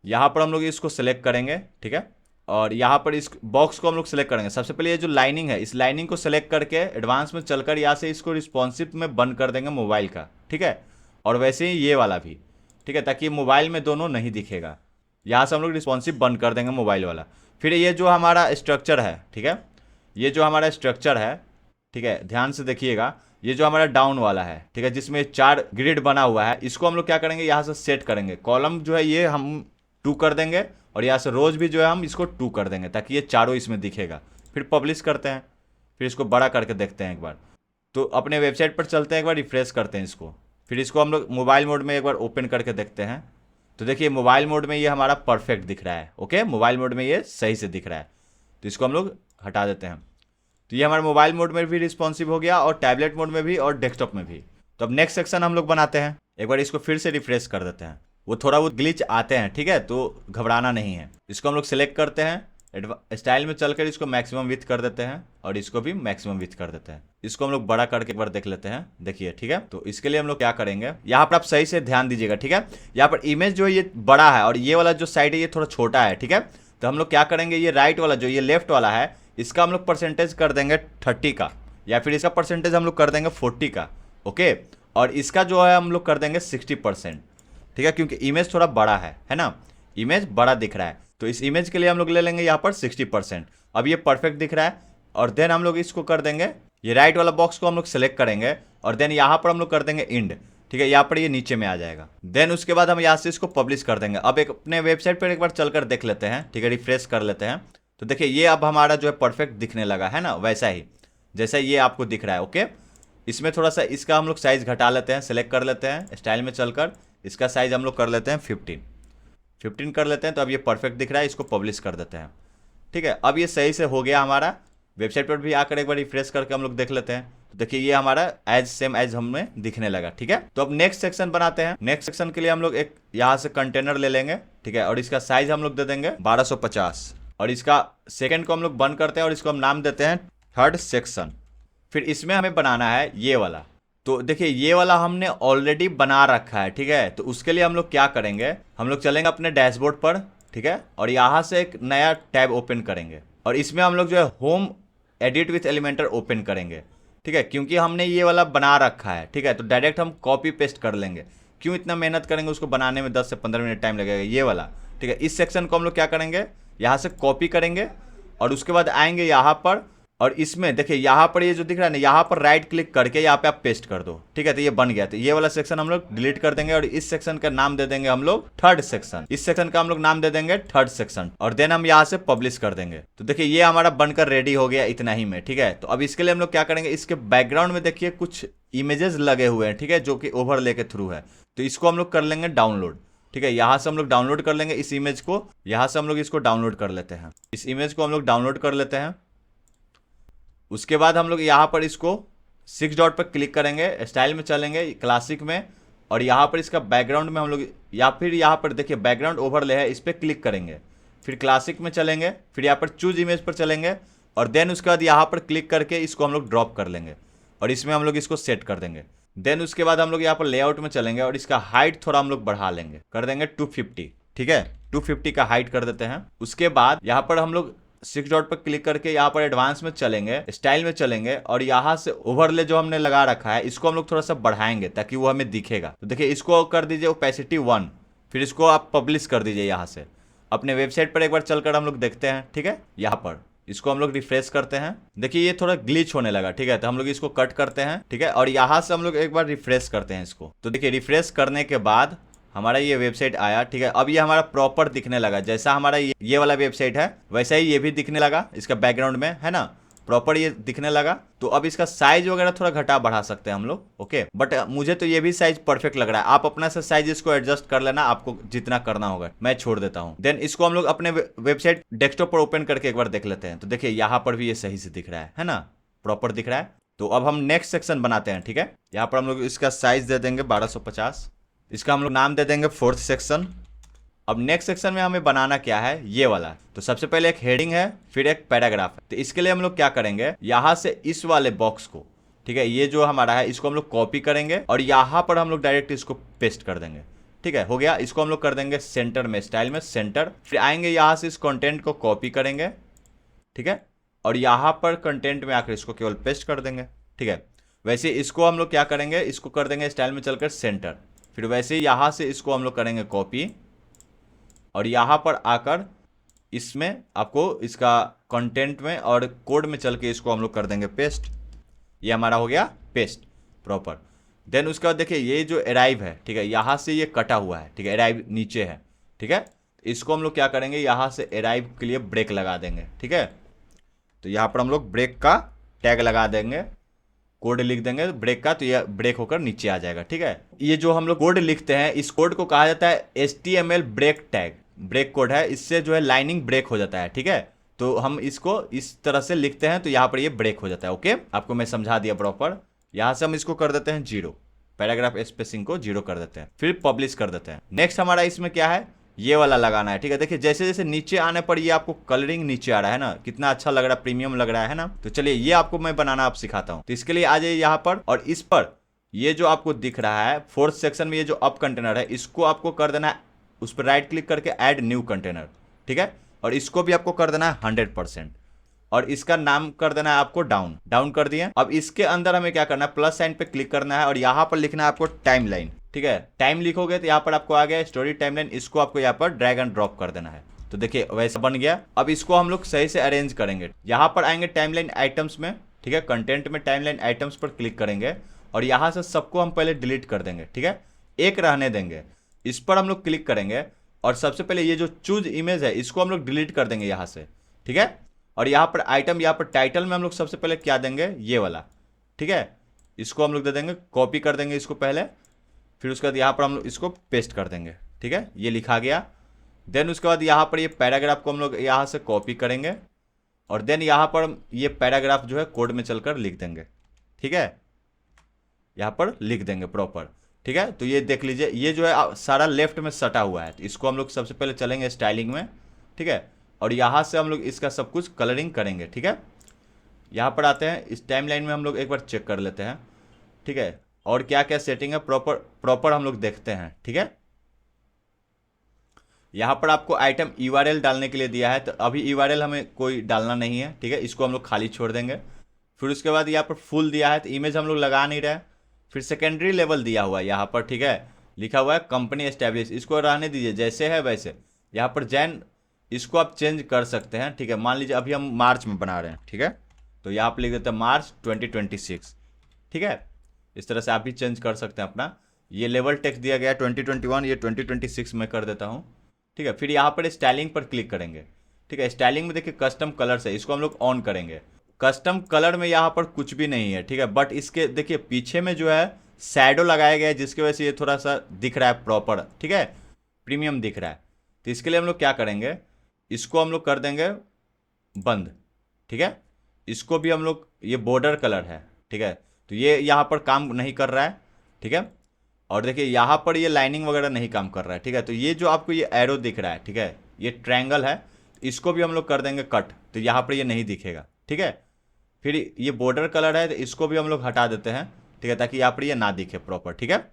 यहाँ पर हम लोग इसको सेलेक्ट करेंगे, ठीक है, और यहाँ पर इस बॉक्स को हम लोग सेलेक्ट करेंगे। सबसे पहले ये जो लाइनिंग है इस लाइनिंग को सेलेक्ट करके एडवांस में चलकर यहाँ से इसको रिस्पॉन्सिव में बंद कर देंगे मोबाइल का, ठीक है, और वैसे ही ये वाला भी, ठीक है, ताकि मोबाइल में दोनों नहीं दिखेगा। यहाँ से हम लोग रिस्पॉन्सिव बंद कर देंगे मोबाइल वाला। फिर ये जो हमारा स्ट्रक्चर है, ठीक है, ये जो हमारा स्ट्रक्चर है, ठीक है, ध्यान से देखिएगा, ये जो हमारा डाउन वाला है, ठीक है, जिसमें 4 ग्रिड बना हुआ है, इसको हम लोग क्या करेंगे, यहाँ से सेट करेंगे। कॉलम जो है ये हम 2 कर देंगे और यहाँ से रोज भी जो है हम इसको 2 कर देंगे ताकि ये चारों इसमें दिखेगा। फिर पब्लिश करते हैं, फिर इसको बड़ा करके देखते हैं एक बार। तो अपने वेबसाइट पर चलते हैं, एक बार रिफ्रेश करते हैं इसको। फिर इसको हम लोग मोबाइल मोड में एक बार ओपन करके देखते हैं। तो देखिए मोबाइल मोड में ये हमारा परफेक्ट दिख रहा है। ओके, मोबाइल मोड में ये सही से दिख रहा है, तो इसको हम लोग हटा देते हैं। तो ये हमारे मोबाइल मोड में भी रिस्पॉन्सिव हो गया और टैबलेट मोड में भी और डेस्कटॉप में भी। तो अब नेक्स्ट सेक्शन हम लोग बनाते हैं। एक बार इसको फिर से रिफ्रेश कर देते हैं, वो थोड़ा बहुत ग्लिच आते हैं, ठीक है, तो घबराना नहीं है। इसको हम लोग सेलेक्ट करते हैं, स्टाइल में चलकर इसको मैक्सिमम विथ कर देते हैं और इसको भी मैक्सिमम विथ कर देते हैं। इसको हम लोग बड़ा करके एक बार देख लेते हैं। देखिए, ठीक है, तो इसके लिए हम लोग क्या करेंगे, यहाँ पर आप सही से ध्यान दीजिएगा, ठीक है। यहाँ पर इमेज जो है ये बड़ा है और ये वाला जो साइड है ये थोड़ा छोटा है, ठीक है। तो हम लोग क्या करेंगे, ये राइट वाला जो ये लेफ्ट वाला है इसका हम लोग परसेंटेज कर देंगे 30 का, या फिर इसका परसेंटेज हम लोग कर देंगे 40 का। ओके, और इसका जो है हम लोग कर देंगे 60%, ठीक है, क्योंकि इमेज थोड़ा बड़ा है ना, इमेज बड़ा दिख रहा है। तो इस इमेज के लिए हम लोग ले लेंगे यहाँ पर 60%। अब ये परफेक्ट दिख रहा है और देन हम लोग इसको कर देंगे, ये राइट वाला बॉक्स को हम लोग सेलेक्ट करेंगे और देन यहाँ पर हम लोग कर देंगे इंड, ठीक है, यहाँ पर ये नीचे में आ जाएगा। देन उसके बाद हम यहाँ से इसको पब्लिश कर देंगे। अब एक अपने वेबसाइट पर एक बार चलकर देख लेते हैं, ठीक है, रिफ्रेश कर लेते हैं। तो देखिए ये अब हमारा जो है परफेक्ट दिखने लगा है ना, वैसा ही जैसा ये आपको दिख रहा है। ओके, इसमें थोड़ा सा इसका हम लोग साइज़ घटा लेते हैं, सेलेक्ट कर लेते हैं, स्टाइल में चलकर इसका साइज़ हम लोग कर लेते हैं 15 कर लेते हैं। तो अब ये परफेक्ट दिख रहा है, इसको पब्लिश कर देते हैं, ठीक है। अब ये सही से हो गया हमारा। वेबसाइट पर भी आकर एक बार रिफ्रेश करके हम लोग देख लेते हैं। तो देखिए ये हमारा एज सेम एज हमें दिखने लगा, ठीक है। तो अब नेक्स्ट सेक्शन बनाते हैं। नेक्स्ट सेक्शन के लिए हम लोग एक यहाँ से कंटेनर ले लेंगे, ठीक है, और इसका साइज हम लोग दे देंगे 1250 और इसका सेकंड को हम लोग बंद करते हैं और इसको हम नाम देते हैं थर्ड सेक्शन। फिर इसमें हमें बनाना है ये वाला। तो देखिए ये वाला हमने ऑलरेडी बना रखा है, ठीक है। तो उसके लिए हम लोग क्या करेंगे, हम लोग चलेंगे अपने डैशबोर्ड पर, ठीक है, और यहाँ से एक नया टैब ओपन करेंगे और इसमें हम लोग जो है home edit with Elementor open करेंगे, ठीक है, क्योंकि हमने ये वाला बना रखा है, ठीक है। तो डायरेक्ट हम कॉपी पेस्ट कर लेंगे, क्यों इतना मेहनत करेंगे, उसको बनाने में 10 से 15 मिनट टाइम लगेगा ये वाला, ठीक है। इस सेक्शन को हम लोग क्या करेंगे, यहाँ से कॉपी करेंगे और उसके बाद आएंगे यहाँ पर और इसमें देखिए यहाँ पर ये जो दिख रहा है ना, यहाँ पर राइट क्लिक करके यहाँ पे आप पेस्ट कर दो, ठीक है। तो ये बन गया। तो ये वाला सेक्शन हम लोग डिलीट कर देंगे और इस सेक्शन का नाम दे देंगे हम लोग थर्ड सेक्शन। इस सेक्शन का हम लोग नाम दे देंगे थर्ड सेक्शन और देन हम यहाँ से पब्लिश कर देंगे। तो देखिए ये हमारा बनकर रेडी हो गया इतना ही में, ठीक है। तो अब इसके लिए हम लोग क्या करेंगे, इसके बैकग्राउंड में देखिए कुछ इमेजेस लगे हुए हैं, ठीक है, जो कि ओवरले के थ्रू है। तो इसको हम लोग कर लेंगे डाउनलोड, ठीक है। यहाँ से हम लोग डाउनलोड कर लेंगे इस इमेज को, यहाँ से हम लोग इसको डाउनलोड कर लेते हैं। इस इमेज को हम लोग डाउनलोड कर लेते हैं। उसके बाद हम लोग यहाँ पर इसको 6 डॉट पर क्लिक करेंगे, स्टाइल में चलेंगे क्लासिक में और यहाँ पर इसका बैकग्राउंड में हम लोग या फिर यहाँ पर देखिए बैकग्राउंड ओवरले है, इस पर क्लिक करेंगे, फिर क्लासिक में चलेंगे, फिर यहाँ पर चूज इमेज पर चलेंगे और देन उसके बाद यहाँ पर क्लिक करके इसको हम लोग ड्रॉप कर लेंगे और इसमें हम लोग इसको सेट कर देंगे। देन उसके बाद हम लोग यहाँ पर लेआउट में चलेंगे और इसका हाइट थोड़ा हम लोग बढ़ा लेंगे, कर देंगे 250, ठीक है, 250 का हाइट कर देते हैं। उसके बाद यहाँ पर हम लोग 6 डॉट पर क्लिक करके यहाँ पर एडवांस में चलेंगे, स्टाइल में चलेंगे और यहाँ से ओवरले जो हमने लगा रखा है इसको हम लोग थोड़ा सा बढ़ाएंगे ताकि वो हमें दिखेगा। तो देखिए इसको कर दीजिए ओपेसिटी 1, फिर इसको आप पब्लिश कर दीजिए। यहाँ से अपने वेबसाइट पर एक बार चलकर हम लोग देखते हैं, ठीक है। यहाँ पर इसको हम लोग रिफ्रेश करते हैं, देखिए ये थोड़ा ग्लिच होने लगा, ठीक है। तो हम लोग इसको कट करते हैं, ठीक है, और यहाँ से हम लोग एक बार रिफ्रेश करते हैं इसको। तो देखिए रिफ्रेश करने के बाद हमारा ये वेबसाइट आया, ठीक है। अब ये हमारा प्रॉपर दिखने लगा, जैसा हमारा ये वाला वेबसाइट है वैसा ही ये भी दिखने लगा, इसका बैकग्राउंड में है ना, प्रॉपर ये दिखने लगा। तो अब इसका साइज वगैरह थोड़ा घटा बढ़ा सकते हैं हम लोग, ओके। बट मुझे तो ये भी साइज परफेक्ट लग रहा है, आप अपना से साइज इसको एडजस्ट कर लेना, आपको जितना करना होगा। मैं छोड़ देता हूँ। देन इसको हम लोग अपने वेबसाइट डेस्कटॉप पर ओपन करके एक बार देख लेते हैं। तो देखिए यहाँ पर भी ये सही से दिख रहा है ना, प्रॉपर दिख रहा है। तो अब हम नेक्स्ट सेक्शन बनाते हैं, ठीक है। यहाँ पर हम लोग इसका साइज दे देंगे 1250, इसका हम लोग नाम दे देंगे फोर्थ सेक्शन। अब नेक्स्ट सेक्शन में हमें बनाना क्या है, ये वाला। तो सबसे पहले एक हेडिंग है, फिर एक पैराग्राफ है। तो इसके लिए हम लोग क्या करेंगे, यहाँ से इस वाले बॉक्स को, ठीक है, ये जो हमारा है इसको हम लोग कॉपी करेंगे और यहाँ पर हम लोग डायरेक्ट इसको पेस्ट कर देंगे, ठीक है, हो गया। इसको हम लोग कर देंगे सेंटर में, स्टाइल में सेंटर। फिर आएंगे यहाँ से इस कंटेंट को कॉपी करेंगे, ठीक है, और यहाँ पर कंटेंट में आकर इसको केवल पेस्ट कर देंगे, ठीक है। वैसे इसको हम लोग क्या करेंगे, इसको कर देंगे स्टाइल में चलकर सेंटर। फिर वैसे ही यहाँ से इसको हम लोग करेंगे कॉपी और यहाँ पर आकर इसमें आपको इसका कंटेंट में और कोड में चल के इसको हम लोग कर देंगे पेस्ट। ये हमारा हो गया पेस्ट प्रॉपर। देन उसके बाद देखिए ये जो अराइव है, ठीक है, यहाँ से ये कटा हुआ है, ठीक है, अराइव नीचे है, ठीक है। इसको हम लोग क्या करेंगे, यहाँ से अराइव के लिए ब्रेक लगा देंगे, ठीक है। तो यहाँ पर हम लोग ब्रेक का टैग लगा देंगे, कोड लिख देंगे ब्रेक का, तो ये ब्रेक होकर नीचे आ जाएगा, ठीक है। ये जो हम लोग कोड लिखते हैं इस कोड को कहा जाता है HTML break tag, break code है, इससे जो है लाइनिंग ब्रेक हो जाता है, ठीक है। तो हम इसको इस तरह से लिखते हैं तो यहाँ पर ये ब्रेक हो जाता है, ओके। आपको मैं समझा दिया प्रॉपर। यहाँ से हम इसको कर देते हैं 0, पैराग्राफ स्पेसिंग को 0 कर देते हैं, फिर पब्लिश कर देते हैं। नेक्स्ट हमारा इसमें क्या है, ये वाला लगाना है, ठीक है। देखिए जैसे जैसे नीचे आने पर ये आपको कलरिंग नीचे आ रहा है ना, कितना अच्छा लग रहा है, प्रीमियम लग रहा है ना। तो चलिए ये आपको मैं बनाना आप सिखाता हूँ। तो इसके लिए आ जाइए यहाँ पर और इस पर ये जो आपको दिख रहा है फोर्थ सेक्शन में ये जो अप कंटेनर है इसको आपको कर देना है, उस पर राइट क्लिक करके ऐड न्यू कंटेनर, ठीक है। और इसको भी आपको कर देना है 100% और इसका नाम कर देना है आपको डाउन कर दिए। अब इसके अंदर हमें क्या करना है, प्लस साइन पे क्लिक करना है और यहाँ पर लिखना है आपको टाइमलाइन, ठीक है। टाइम लिखोगे तो यहाँ पर आपको आ गया स्टोरी टाइमलाइन, इसको आपको यहाँ पर ड्रैग एंड ड्रॉप कर देना है। तो देखिए वैसा बन गया। अब इसको हम लोग सही से अरेंज करेंगे। यहाँ पर आएंगे टाइमलाइन आइटम्स में, ठीक है, कंटेंट में टाइमलाइन आइटम्स पर क्लिक करेंगे और यहाँ से सबको हम पहले डिलीट कर देंगे, ठीक है, एक रहने देंगे। इस पर हम लोग क्लिक करेंगे और सबसे पहले ये जो चूज इमेज है इसको हम लोग डिलीट कर देंगे यहाँ से, ठीक है। और यहाँ पर आइटम, यहाँ पर टाइटल में हम लोग सबसे पहले क्या देंगे, ये वाला, ठीक है, इसको हम लोग दे देंगे, कॉपी कर देंगे इसको पहले, फिर उसके बाद यहाँ पर हम लोग इसको पेस्ट कर देंगे, ठीक है, ये लिखा गया। देन उसके बाद यहाँ पर ये पैराग्राफ को हम लोग यहाँ से कॉपी करेंगे और देन यहाँ पर ये पैराग्राफ जो है कोड में चलकर लिख देंगे, ठीक है, यहाँ पर लिख देंगे प्रॉपर। ठीक है, तो ये देख लीजिए, ये जो है सारा लेफ्ट में सटा हुआ है, तो इसको हम लोग सबसे पहले चलेंगे स्टाइलिंग में। ठीक है, और यहाँ से हम लोग इसका सब कुछ कलरिंग करेंगे। ठीक है, यहाँ पर आते हैं, इस टाइम लाइन में हम लोग एक बार चेक कर लेते हैं। ठीक है, और क्या क्या सेटिंग है प्रॉपर हम लोग देखते हैं। ठीक है, यहाँ पर आपको आइटम यूआरएल डालने के लिए दिया है, तो अभी यूआरएल हमें कोई डालना नहीं है। ठीक है, इसको हम लोग खाली छोड़ देंगे। फिर उसके बाद यहाँ पर फुल दिया है, तो इमेज हम लोग लगा नहीं रहे। फिर सेकेंडरी लेवल दिया हुआ है यहाँ पर। ठीक है, लिखा हुआ है कंपनी एस्टेब्लिश, इसको रहने दीजिए जैसे है वैसे। यहाँ पर जैन, इसको आप चेंज कर सकते हैं। ठीक है, मान लीजिए अभी हम मार्च में बना रहे हैं। ठीक है, तो यहाँ पर लिख देते हैं मार्च 2026। ठीक है, इस तरह से आप भी चेंज कर सकते हैं अपना। ये लेवल टेक्स्ट दिया गया है 2021, ये 2026 में कर देता हूँ। ठीक है, फिर यहाँ पर स्टाइलिंग पर क्लिक करेंगे। ठीक है, स्टाइलिंग में देखिए कस्टम कलर्स है, इसको हम लोग ऑन करेंगे। कस्टम कलर में यहाँ पर कुछ भी नहीं है। ठीक है, बट इसके देखिए पीछे में जो है शैडो लगाया गया है, जिसकी वजह से ये थोड़ा सा दिख रहा है प्रॉपर। ठीक है, प्रीमियम दिख रहा है। तो इसके लिए हम लोग क्या करेंगे, इसको हम लोग कर देंगे बंद। ठीक है, इसको भी हम लोग, ये बॉर्डर कलर है। ठीक है, तो ये यहाँ पर काम नहीं कर रहा है। ठीक है, और देखिए यहाँ पर ये लाइनिंग वगैरह नहीं काम कर रहा है। ठीक है, तो ये जो आपको ये एरो दिख रहा है, ठीक है, ये ट्रायंगल है, इसको भी हम लोग कर देंगे कट, तो यहाँ पर ये नहीं दिखेगा। ठीक है, फिर ये बॉर्डर कलर है, तो इसको भी हम लोग हटा देते हैं। ठीक है, ताकि यहाँ पर ये ना दिखे प्रॉपर। ठीक है,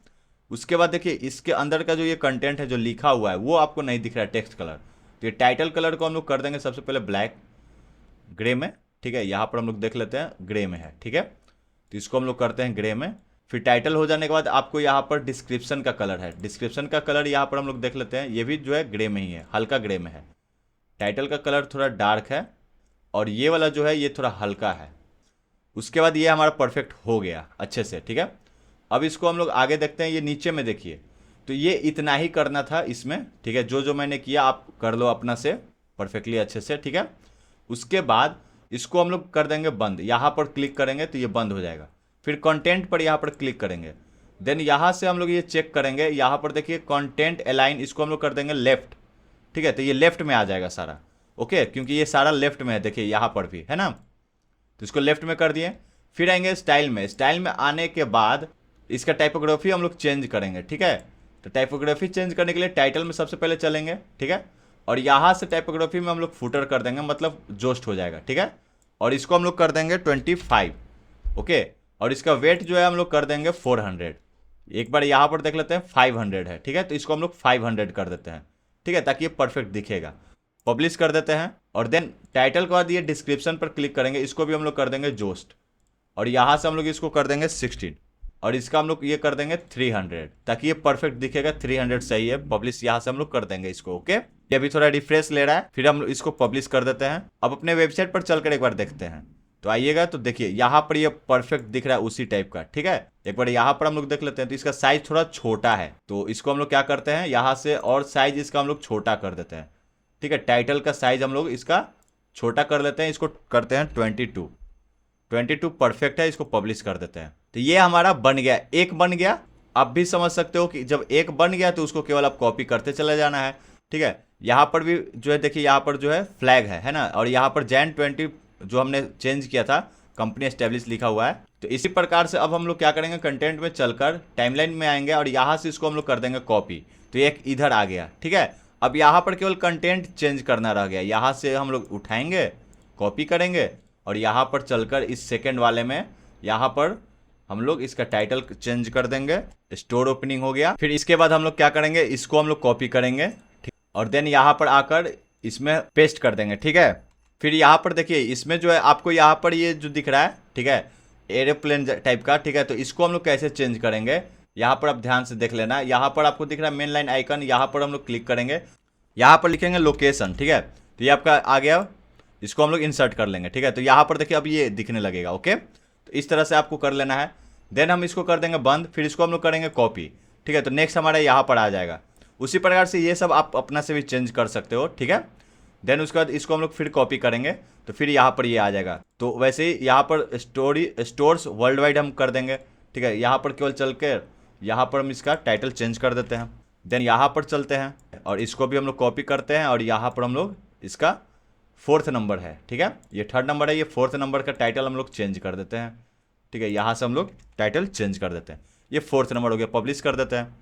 उसके बाद देखिए इसके अंदर का जो ये कंटेंट है जो लिखा हुआ है वो आपको नहीं दिख रहा है, टेक्स्ट कलर। तो ये टाइटल कलर को हम लोग कर देंगे सबसे पहले ब्लैक, ग्रे में। ठीक है, यहाँ पर हम लोग देख लेते हैं ग्रे में है। ठीक है, तो इसको हम लोग करते हैं ग्रे में। फिर टाइटल हो जाने के बाद आपको यहाँ पर डिस्क्रिप्शन का कलर है, डिस्क्रिप्शन का कलर यहाँ पर हम लोग देख लेते हैं, ये भी जो है ग्रे में ही है, हल्का ग्रे में है। टाइटल का कलर थोड़ा डार्क है, और ये वाला जो है ये थोड़ा हल्का है। उसके बाद ये हमारा परफेक्ट हो गया अच्छे से। ठीक है, अब इसको हम लोग आगे देखते हैं। ये नीचे में देखिए, तो ये इतना ही करना था इसमें। ठीक है, जो जो मैंने किया आप कर लो अपना से परफेक्टली अच्छे से। ठीक है, उसके बाद इसको हम लोग कर देंगे बंद, यहाँ पर क्लिक करेंगे तो ये बंद हो जाएगा। फिर कंटेंट पर यहाँ पर क्लिक करेंगे, देन यहाँ से हम लोग ये चेक करेंगे, यहाँ पर देखिए कंटेंट अलाइन, इसको हम लोग कर देंगे लेफ्ट। ठीक है, तो ये लेफ्ट में आ जाएगा सारा। ओके, क्योंकि ये सारा लेफ्ट में है, देखिए यहाँ पर भी है ना, तो इसको लेफ्ट में कर दिए। फिर आएंगे स्टाइल में, स्टाइल में आने के बाद इसका टाइपोग्राफी हम लोग चेंज करेंगे। ठीक है, तो टाइपोग्राफी चेंज करने के लिए टाइटल में सबसे पहले चलेंगे। ठीक है, और यहाँ से टाइपोग्राफी में हम लोग फुटर कर देंगे, मतलब जोस्ट हो जाएगा। ठीक है, और इसको हम लोग कर देंगे 25। ओके, और इसका वेट जो है हम लोग कर देंगे 400। एक बार यहाँ पर देख लेते हैं 500 है। ठीक है, तो इसको हम लोग 500 कर देते हैं। ठीक है, ताकि ये परफेक्ट दिखेगा। पब्लिश कर देते हैं, और देन टाइटल के बाद ये डिस्क्रिप्शन पर क्लिक करेंगे, इसको भी हम लोग कर देंगे जोस्ट, और यहाँ से हम लोग इसको कर देंगे 16, और इसका हम लोग ये कर देंगे 300, ताकि ये परफेक्ट दिखेगा। 300 सही है, पब्लिश यहाँ से हम लोग कर देंगे इसको। ओके, ये अभी थोड़ा रिफ्रेश ले रहा है, फिर हम इसको पब्लिश कर देते हैं। अब अपने वेबसाइट पर चलकर एक बार देखते हैं, तो आइएगा, तो देखिए यहाँ पर ये परफेक्ट दिख रहा है उसी टाइप का। ठीक है, एक बार यहाँ पर हम लोग देख लेते हैं, तो इसका साइज थोड़ा छोटा है, तो इसको हम लोग क्या करते हैं, यहाँ से और साइज इसका हम लोग छोटा कर देते हैं। ठीक है, टाइटल का साइज हम लोग इसका छोटा कर लेते हैं, इसको करते हैं 22 परफेक्ट है, इसको पब्लिश कर देते हैं। तो ये हमारा बन गया, एक बन गया। आप भी समझ सकते हो कि जब एक बन गया तो उसको केवल आप कॉपी करते चले जाना है। ठीक है, यहाँ पर भी जो है देखिए, यहाँ पर जो है फ्लैग है ना, और यहाँ पर जैन 20 जो हमने चेंज किया था, कंपनी एस्टेब्लिश लिखा हुआ है। तो इसी प्रकार से अब हम लोग क्या करेंगे, कंटेंट में चलकर टाइमलाइन में आएंगे, और यहाँ से इसको हम लोग कर देंगे कॉपी, तो एक इधर आ गया। ठीक है, अब यहाँ पर केवल कंटेंट चेंज करना रह गया, यहाँ से हम लोग उठाएंगे, कॉपी करेंगे, और यहाँ पर चलकर इस सेकेंड वाले में यहाँ पर हम लोग इसका टाइटल चेंज कर देंगे, स्टोर ओपनिंग हो गया। फिर इसके बाद हम लोग क्या करेंगे, इसको हम लोग कॉपी करेंगे, ठीक, और देन यहाँ पर आकर इसमें पेस्ट कर देंगे। ठीक है, फिर यहाँ पर देखिए, इसमें जो है आपको यहाँ पर ये जो दिख रहा है, ठीक है, एरोप्लेन टाइप का। ठीक है, तो इसको हम लोग कैसे चेंज करेंगे, यहाँ पर आप ध्यान से देख लेना। यहाँ पर आपको दिख रहा है मेन लाइन आइकन, यहाँ पर हम लोग क्लिक करेंगे, यहाँ पर लिखेंगे लोकेशन। ठीक है, तो ये आपका आ गया, इसको हम लोग इंसर्ट कर लेंगे। ठीक है, तो यहाँ पर देखिए अब ये दिखने लगेगा। ओके, तो इस तरह से आपको कर लेना है। देन हम इसको कर देंगे बंद, फिर इसको हम लोग करेंगे कॉपी। ठीक है, तो नेक्स्ट हमारा यहाँ पर आ जाएगा। उसी प्रकार से ये सब आप अपना से भी चेंज कर सकते हो। ठीक है, देन उसके बाद इसको हम लोग फिर कॉपी करेंगे, तो फिर यहाँ पर ये आ जाएगा। तो वैसे ही यहाँ पर स्टोर्स वर्ल्ड वाइड हम कर देंगे। ठीक है, यहाँ पर केवल चल के यहाँ पर हम इसका टाइटल चेंज कर देते हैं। देन यहाँ पर चलते हैं, और इसको भी हम लोग कॉपी करते हैं, और यहाँ पर हम लोग इसका 4th नंबर है। ठीक है, ये 3rd नंबर है, ये 4th नंबर का टाइटल हम लोग चेंज कर देते हैं। ठीक है, यहाँ से हम लोग टाइटल चेंज कर देते हैं। ये 4th नंबर हो गया, पब्लिश कर देते हैं।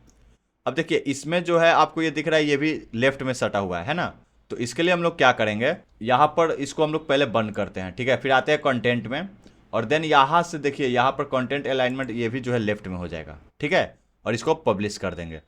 अब देखिए इसमें जो है आपको ये दिख रहा है, ये भी लेफ्ट में सटा हुआ है ना। तो इसके लिए हम लोग क्या करेंगे, यहाँ पर इसको हम लोग पहले बंद करते हैं, ठीक है। फिर आते हैं कंटेंट में, और देन यहाँ से देखिए यहाँ पर कंटेंट अलाइनमेंट ये भी जो है लेफ्ट में हो जाएगा, ठीक है। और इसको पब्लिश कर देंगे।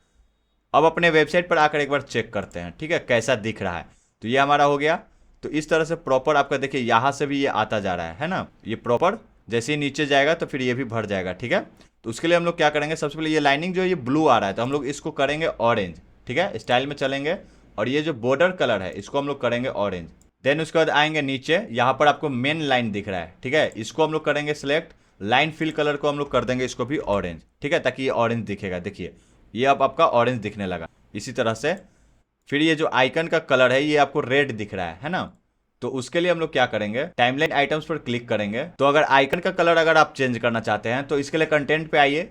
अब अपने वेबसाइट पर आकर एक बार चेक करते हैं, ठीक है, कैसा दिख रहा है। तो ये हमारा हो गया। तो इस तरह से प्रॉपर आपका देखिए यहाँ से भी ये आता जा रहा है ना। ये प्रॉपर जैसे ही नीचे जाएगा तो फिर ये भी भर जाएगा, ठीक है। तो उसके लिए हम लोग क्या करेंगे, सबसे पहले ये लाइनिंग जो है ये ब्लू आ रहा है, तो हम लोग इसको करेंगे ऑरेंज, ठीक है। स्टाइल में चलेंगे और ये जो बॉर्डर कलर है इसको हम लोग करेंगे ऑरेंज। देन उसके बाद आएंगे नीचे, यहाँ पर आपको मेन लाइन दिख रहा है, ठीक है। इसको हम लोग करेंगे सिलेक्ट, लाइन फिल कलर को हम लोग कर देंगे इसको भी ऑरेंज, ठीक है, ताकि ये ऑरेंज दिखेगा। देखिए ये अब आपका ऑरेंज दिखने लगा। इसी तरह से फिर ये जो आइकन का कलर है ये आपको रेड दिख रहा है ना। तो उसके लिए हम लोग क्या करेंगे, टाइमलाइन आइटम्स पर क्लिक करेंगे। तो अगर आइकन का कलर अगर आप चेंज करना चाहते हैं तो इसके लिए कंटेंट पे आइए,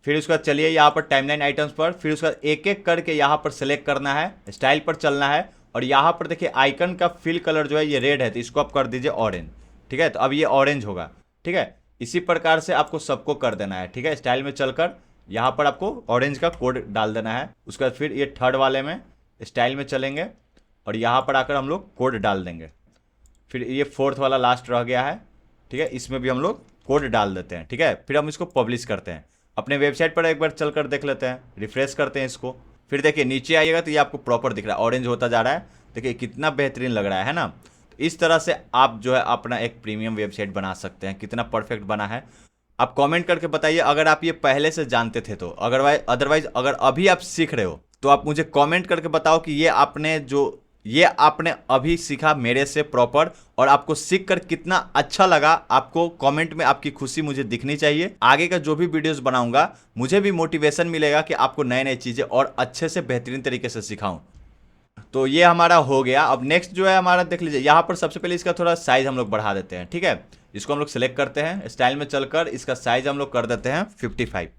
फिर उसके बाद चलिए यहाँ पर टाइमलाइन आइटम्स पर, फिर उसके बाद एक एक करके यहाँ पर सेलेक्ट करना है, स्टाइल पर चलना है, और यहाँ पर देखिए आइकन का फिल कलर जो है ये रेड है, तो इसको आप कर दीजिए ऑरेंज, ठीक है। तो अब ये ऑरेंज होगा, ठीक है। इसी प्रकार से आपको सबको कर देना है, ठीक है। स्टाइल में चलकर यहाँ पर आपको ऑरेंज का कोड डाल देना है। उसके बाद फिर ये 3rd वाले में स्टाइल में चलेंगे और यहाँ पर आकर हम लोग कोड डाल देंगे। फिर ये 4th वाला लास्ट रह गया है, ठीक है, इसमें भी हम लोग कोड डाल देते हैं, ठीक है। फिर हम इसको पब्लिश करते हैं। अपने वेबसाइट पर एक बार चलकर देख लेते हैं, रिफ्रेश करते हैं इसको। फिर देखिए नीचे आइएगा तो ये आपको प्रॉपर दिख रहा है, ऑरेंज होता जा रहा है। देखिए कितना बेहतरीन लग रहा है ना। तो इस तरह से आप जो है अपना एक प्रीमियम वेबसाइट बना सकते हैं। कितना परफेक्ट बना है आप कमेंट करके बताइए, अगर आप ये पहले से जानते थे तो। अदरवाइज अगर अभी आप सीख रहे हो तो आप मुझे कमेंट करके बताओ कि ये आपने अभी सीखा मेरे से प्रॉपर, और आपको सीख कर कितना अच्छा लगा। आपको कमेंट में आपकी खुशी मुझे दिखनी चाहिए। आगे का जो भी वीडियोस बनाऊंगा मुझे भी मोटिवेशन मिलेगा कि आपको नए नए चीज़ें और अच्छे से बेहतरीन तरीके से सिखाऊं। तो ये हमारा हो गया। अब नेक्स्ट जो है हमारा देख लीजिए, यहाँ पर सबसे पहले इसका थोड़ा साइज हम लोग बढ़ा देते हैं, ठीक है। इसको हम लोग सेलेक्ट करते हैं, स्टाइल में चलकर इसका साइज हम लोग कर देते हैं 55,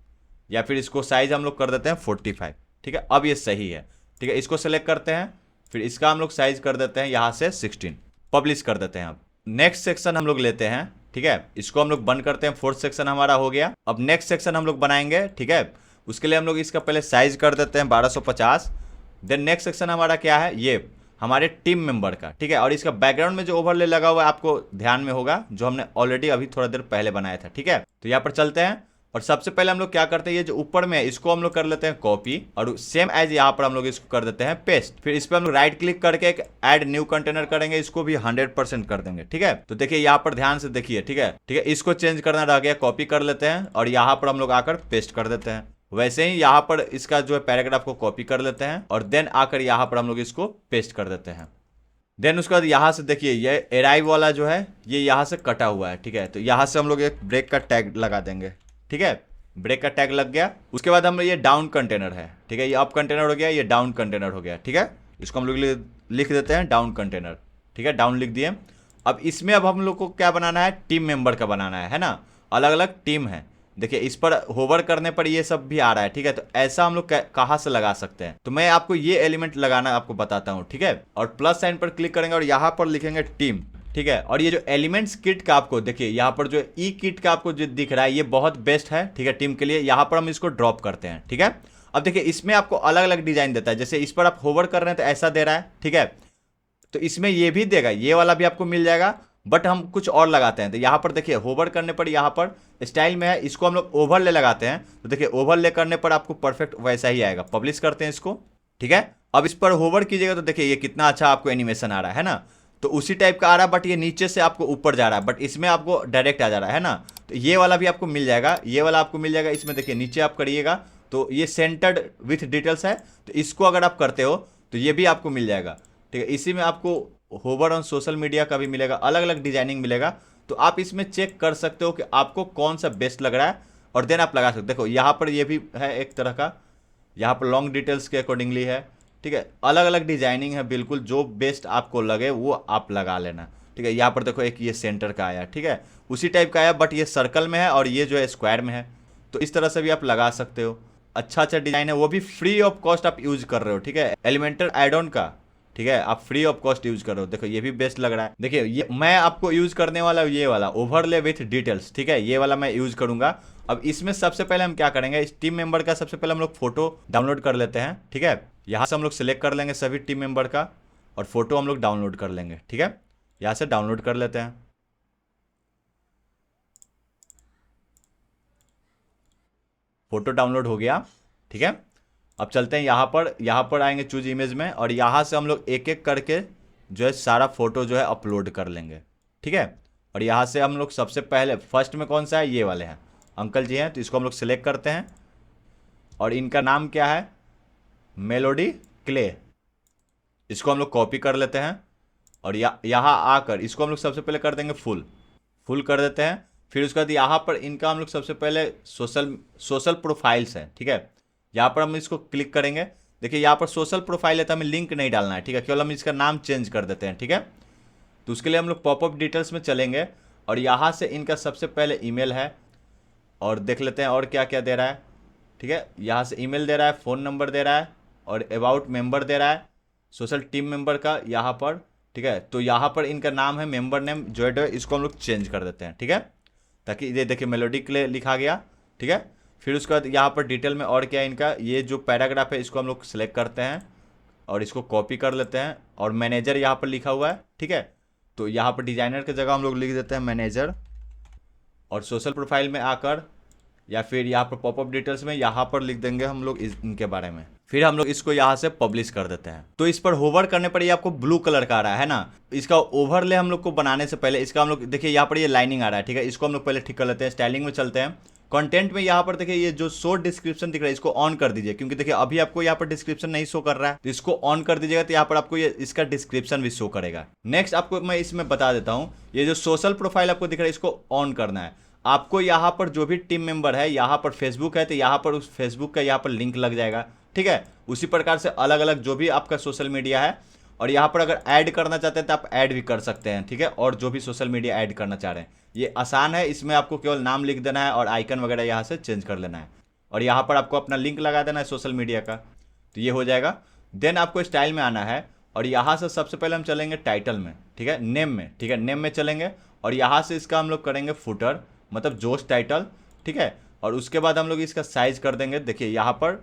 या फिर इसको साइज हम लोग कर देते हैं 45, ठीक है। अब ये सही है, ठीक है। इसको सेलेक्ट करते हैं, फिर इसका हम लोग साइज कर देते हैं यहाँ से 16, पब्लिश कर देते हैं। अब नेक्स्ट सेक्शन हम लोग लेते हैं, ठीक है। इसको हम लोग बंद करते हैं, 4th सेक्शन हमारा हो गया। अब नेक्स्ट सेक्शन हम लोग बनाएंगे, ठीक है। उसके लिए हम लोग इसका पहले साइज कर देते हैं 1250। देन नेक्स्ट सेक्शन हमारा क्या है, ये हमारे टीम मेंबर का, ठीक है। और इसका बैकग्राउंड में जो ओवरले लगा हुआ है आपको ध्यान में होगा, जो हमने ऑलरेडी अभी थोड़ा देर पहले बनाया था, ठीक है। तो यहाँ पर चलते हैं और सबसे पहले हम लोग क्या करते हैं, ये जो ऊपर में है इसको हम लोग कर लेते हैं कॉपी, और सेम एज यहाँ पर हम लोग इसको कर देते हैं पेस्ट। फिर इस पर हम लोग राइट क्लिक करके एक ऐड न्यू कंटेनर करेंगे, इसको भी 100% कर देंगे, ठीक है। तो देखिए यहाँ पर ध्यान से देखिए, ठीक है, ठीक है। इसको चेंज करना रह गया, कॉपी कर लेते हैं और यहाँ पर हम लोग आकर पेस्ट कर देते हैं। वैसे ही यहाँ पर इसका जो है पैराग्राफ को कॉपी कर लेते हैं और देन आकर यहाँ पर हम लोग इसको पेस्ट कर देते हैं। देन उसके बाद यहाँ से देखिए ये अराइव वाला जो है ये यहाँ से कटा हुआ है, ठीक है। तो यहाँ से हम लोग एक ब्रेक का टैग लगा देंगे, ठीक है। ब्रेक का टैग लग गया। उसके बाद हम लोग ये डाउन कंटेनर है, ठीक है, ये अप कंटेनर हो गया, ये डाउन कंटेनर हो गया, ठीक है। इसको हम लोग लिख देते हैं डाउन कंटेनर, ठीक है, डाउन लिख दिए। अब इसमें अब हम लोग को क्या बनाना है, टीम मेंबर का बनाना है ना। अलग अलग टीम है, देखिए इस पर होवर करने पर ये सब भी आ रहा है, ठीक है। तो ऐसा हम लोग कहाँ से लगा सकते हैं, तो मैं आपको ये एलिमेंट लगाना आपको बताता हूँ, ठीक है। और प्लस साइन पर क्लिक करेंगे और यहाँ पर लिखेंगे टीम, ठीक है। और ये जो एलिमेंट्स किट का आपको देखिए यहाँ पर जो ई किट का आपको जो दिख रहा है ये बहुत बेस्ट है, ठीक है, टीम के लिए। यहाँ पर हम इसको ड्रॉप करते हैं, ठीक है। अब देखिए इसमें आपको अलग अलग डिजाइन देता है, जैसे इस पर आप होवर कर रहे हैं तो ऐसा दे रहा है, ठीक है। तो इसमें ये भी देगा, ये वाला भी आपको मिल जाएगा, बट हम कुछ और लगाते हैं। तो यहाँ पर देखिए होवर करने पर यहाँ पर स्टाइल में है, इसको हम लोग ओवरले लगाते हैं। तो देखिए ओवरले करने पर आपको परफेक्ट वैसा ही आएगा। पब्लिश करते हैं इसको, ठीक है। अब इस पर होवर कीजिएगा तो देखिए ये कितना अच्छा आपको एनिमेशन आ रहा है ना। तो उसी टाइप का आ रहा है, बट ये नीचे से आपको ऊपर जा रहा है, बट इसमें आपको डायरेक्ट आ जा रहा है ना। तो ये वाला भी आपको मिल जाएगा, ये वाला आपको मिल जाएगा। इसमें देखिए नीचे आप करिएगा तो ये सेंटर्ड विथ डिटेल्स है, तो इसको अगर आप करते हो तो ये भी आपको मिल जाएगा, ठीक है। इसी में आपको होवर ऑन सोशल मीडिया का भी मिलेगा, अलग अलग डिजाइनिंग मिलेगा। तो आप इसमें चेक कर सकते हो कि आपको कौन सा बेस्ट लग रहा है और देन आप लगा सकते हो। देखो यहाँ पर ये भी है एक तरह का, यहाँ पर लॉन्ग डिटेल्स के अकॉर्डिंगली है, ठीक है। अलग अलग डिजाइनिंग है, बिल्कुल जो बेस्ट आपको लगे वो आप लगा लेना, ठीक है। यहाँ पर देखो एक ये सेंटर का आया, ठीक है, उसी टाइप का आया, बट ये सर्कल में है और ये जो है स्क्वायर में है। तो इस तरह से भी आप लगा सकते हो। अच्छा अच्छा डिजाइन है, वो भी फ्री ऑफ कॉस्ट आप यूज कर रहे हो, ठीक है। एलिमेंटर एड ऑन का ठीक है, आप फ्री ऑफ कॉस्ट यूज करो। देखो ये भी बेस्ट लग रहा है। देखिए ये मैं आपको यूज करने वाला ये वाला ओवरले विथ डिटेल्स, ठीक है, ये वाला मैं यूज करूंगा। अब इसमें सबसे पहले हम क्या करेंगे, इस टीम मेंबर का सबसे पहले हम लोग फोटो डाउनलोड कर लेते हैं, ठीक है। यहाँ से हम लोग सिलेक्ट कर लेंगे सभी टीम मेंबर का और फोटो हम लोग डाउनलोड कर लेंगे, ठीक है। यहाँ से डाउनलोड कर लेते हैं। फोटो डाउनलोड हो गया, ठीक है। अब चलते हैं यहाँ पर आएंगे चूज इमेज में और यहाँ से हम लोग एक एक करके जो है सारा फोटो जो है अपलोड कर लेंगे, ठीक है। और यहाँ से हम लोग सबसे पहले फर्स्ट में कौन सा है, ये वाले हैं, अंकल जी हैं, तो इसको हम लोग सिलेक्ट करते हैं और इनका नाम क्या है, मेलोडी क्ले। इसको हम लोग कॉपी कर लेते हैं और यहाँ आकर इसको हम लोग सबसे पहले कर देंगे फुल कर देते हैं। फिर उसके बाद यहाँ पर इनका हम लोग सबसे पहले सोशल प्रोफाइल्स है, ठीक है। यहाँ पर हम इसको क्लिक करेंगे। देखिए यहाँ पर सोशल प्रोफाइल है तो हमें लिंक नहीं डालना है, ठीक है, केवल हम इसका नाम चेंज कर देते हैं, ठीक है। तो उसके लिए हम लोग पॉपअप डिटेल्स में चलेंगे और यहाँ से इनका सबसे पहले ईमेल है और देख लेते हैं और क्या क्या दे रहा है, ठीक है। यहाँ से ईमेल दे रहा है, फ़ोन नंबर दे रहा है और अबाउट मेंबर दे रहा है, सोशल टीम मेंबर का यहाँ पर, ठीक है। तो यहाँ पर इनका नाम है मेंबर नेम जोएड, इसको हम लोग चेंज कर देते हैं, ठीक है, ताकि ये देखिए मेलोडी क्ले लिखा गया, ठीक है। फिर उसके बाद यहाँ पर डिटेल में और क्या है इनका, ये जो पैराग्राफ है इसको हम लोग सिलेक्ट करते हैं और इसको कॉपी कर लेते हैं और मैनेजर यहाँ पर लिखा हुआ है, ठीक है। तो यहाँ पर डिजाइनर की जगह हम लोग लिख देते हैं मैनेजर और सोशल प्रोफाइल में आकर या फिर यहाँ पर पॉपअप डिटेल्स में यहाँ पर लिख देंगे हम लोग इनके बारे में। फिर हम लोग इसको यहाँ से पब्लिश कर देते हैं। तो इस पर होवर करने पर ये आपको ब्लू कलर का आ रहा है ना। इसका ओवरले हम लोग को बनाने से पहले इसका हम लोग देखिए यहाँ पर ये लाइनिंग आ रहा है, ठीक है। इसको हम लोग पहले ठीक कर लेते हैं। स्टाइलिंग में चलते हैं, कंटेंट में यहाँ पर देखिए ये जो शो डिस्क्रिप्शन दिख रहा है इसको ऑन कर दीजिए, क्योंकि देखिए अभी आपको यहाँ पर डिस्क्रिप्शन नहीं शो कर रहा है, तो इसको ऑन कर दीजिएगा तो यहाँ पर आपको ये इसका डिस्क्रिप्शन भी शो करेगा। नेक्स्ट आपको मैं इसमें बता देता हूँ, ये जो सोशल प्रोफाइल आपको दिख रहा है इसको ऑन करना है। आपको यहाँ पर जो भी टीम मेंबर है, यहाँ पर फेसबुक है तो यहाँ पर उस फेसबुक का यहाँ पर लिंक लग जाएगा, ठीक है। उसी प्रकार से अलग अलग जो भी आपका सोशल मीडिया है, और यहाँ पर अगर ऐड करना चाहते हैं तो आप ऐड भी कर सकते हैं, ठीक है। और जो भी सोशल मीडिया ऐड करना चाह रहे हैं ये आसान है, इसमें आपको केवल नाम लिख देना है और आइकन वगैरह यहाँ से चेंज कर लेना है और यहाँ पर आपको अपना लिंक लगा देना है सोशल मीडिया का, तो ये हो जाएगा। देन आपको स्टाइल में आना है और यहाँ से सबसे पहले हम चलेंगे टाइटल में, ठीक है, नेम में, ठीक है, नेम में चलेंगे और यहाँ से इसका हम लोग करेंगे फुटर, मतलब जोश टाइटल, ठीक है। और उसके बाद हम लोग इसका साइज कर देंगे, देखिए यहाँ पर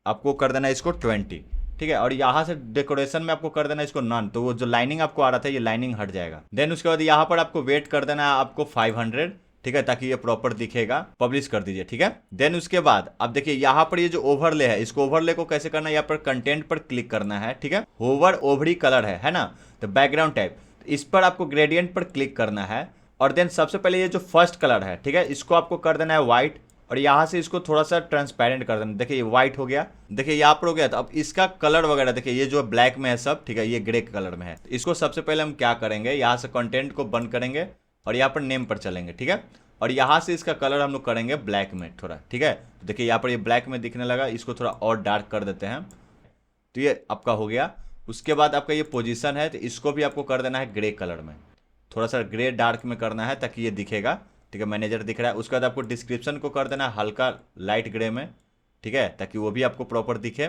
आपको कर देना है इसको 20, ठीक है। और यहाँ से डेकोरेशन में आपको कर देना है इसको नन, तो वो जो लाइनिंग आपको आ रहा था ये लाइनिंग हट जाएगा। देन उसके बाद यहाँ पर आपको वेट कर देना है आपको 500, ठीक है, ताकि ये प्रॉपर दिखेगा। पब्लिश कर दीजिए, ठीक है। देन उसके बाद अब देखिए यहाँ पर ये जो ओवरले है, इसको ओवरले को कैसे करना है, यहाँ पर कंटेंट पर क्लिक करना है, ठीक है। होवर ओवरी कलर है ना, तो बैकग्राउंड टाइप, इस पर आपको ग्रेडियंट पर क्लिक करना है और देन सबसे पहले ये जो फर्स्ट कलर है, ठीक है, इसको आपको कर देना है व्हाइट और यहाँ से इसको थोड़ा सा ट्रांसपेरेंट कर देना। देखिए ये व्हाइट हो गया, देखिए यहाँ पर हो गया। तो अब इसका कलर वगैरह देखिए ये जो ब्लैक में है सब, ठीक है, ये ग्रे कलर में है। तो इसको सबसे पहले हम क्या करेंगे, यहाँ से कंटेंट को बंद करेंगे और यहाँ पर नेम पर चलेंगे, ठीक है। और यहाँ से इसका कलर हम लोग करेंगे ब्लैक में थोड़ा, ठीक है। तो देखिए यहाँ पर ये ब्लैक में दिखने लगा, इसको थोड़ा और डार्क कर देते हैं, तो ये आपका हो गया। उसके बाद आपका ये पोजीशन है तो इसको भी आपको कर देना है ग्रे कलर में, थोड़ा सा ग्रे डार्क में करना है ताकि ये दिखेगा, ठीक है, मैनेजर दिख रहा है। उसके बाद आपको डिस्क्रिप्शन को कर देना है हल्का लाइट ग्रे में, ठीक है, ताकि वो भी आपको प्रॉपर दिखे।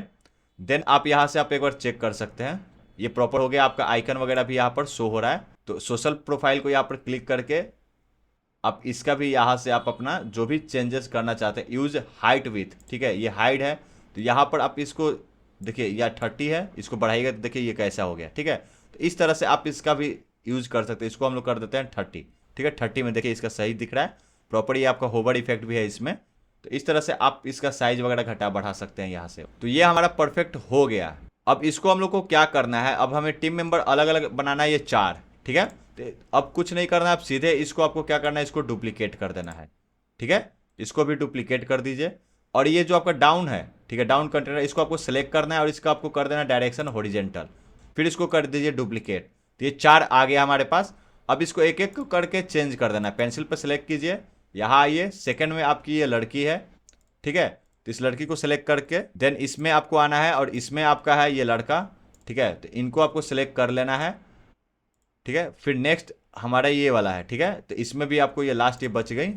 देन आप यहाँ से आप एक बार चेक कर सकते हैं, ये प्रॉपर हो गया। आपका आइकन वगैरह भी यहाँ पर शो हो रहा है। तो सोशल प्रोफाइल को यहाँ पर क्लिक करके आप इसका भी यहाँ से आप अपना जो भी चेंजेस करना चाहते हैं, यूज हाइट विथ, ठीक है, ये हाइड है तो यहाँ पर आप इसको देखिए या 30 है, इसको बढ़ाइएगा तो देखिए ये कैसा हो गया, ठीक है। तो इस तरह से आप इसका भी यूज कर सकते हैं। इसको हम लोग कर देते हैं 30, ठीक है, 30 में देखिए इसका सही दिख रहा है प्रॉपर। ये आपका होवर इफेक्ट भी है इसमें, तो इस तरह से आप इसका साइज वगैरह घटा बढ़ा सकते हैं यहाँ से। तो ये हमारा परफेक्ट हो गया। अब इसको हम लोग को क्या करना है, अब हमें टीम मेंबर अलग अलग बनाना है, ये 4, ठीक है। तो अब कुछ नहीं करना है, आप सीधे इसको आपको क्या करना है, इसको डुप्लीकेट कर देना है, ठीक है। इसको भी डुप्लीकेट कर दीजिए और ये जो आपका डाउन है, ठीक है, डाउन कंटेनर, इसको आपको सेलेक्ट करना है और इसका आपको कर देना डायरेक्शन हॉरिजेंटल, फिर इसको कर दीजिए डुप्लीकेट। तो ये 4 आ गया हमारे पास। अब इसको एक एक करके चेंज कर देना है। पेंसिल पर सेलेक्ट कीजिए, यहाँ आइए, सेकंड में आपकी ये लड़की है, ठीक है, तो इस लड़की को सेलेक्ट करके देन इसमें आपको आना है और इसमें आपका है ये लड़का, ठीक है, तो इनको आपको सेलेक्ट कर लेना है, ठीक है। फिर नेक्स्ट हमारा ये वाला है, ठीक है, तो इसमें भी आपको ये लास्ट ये बच गई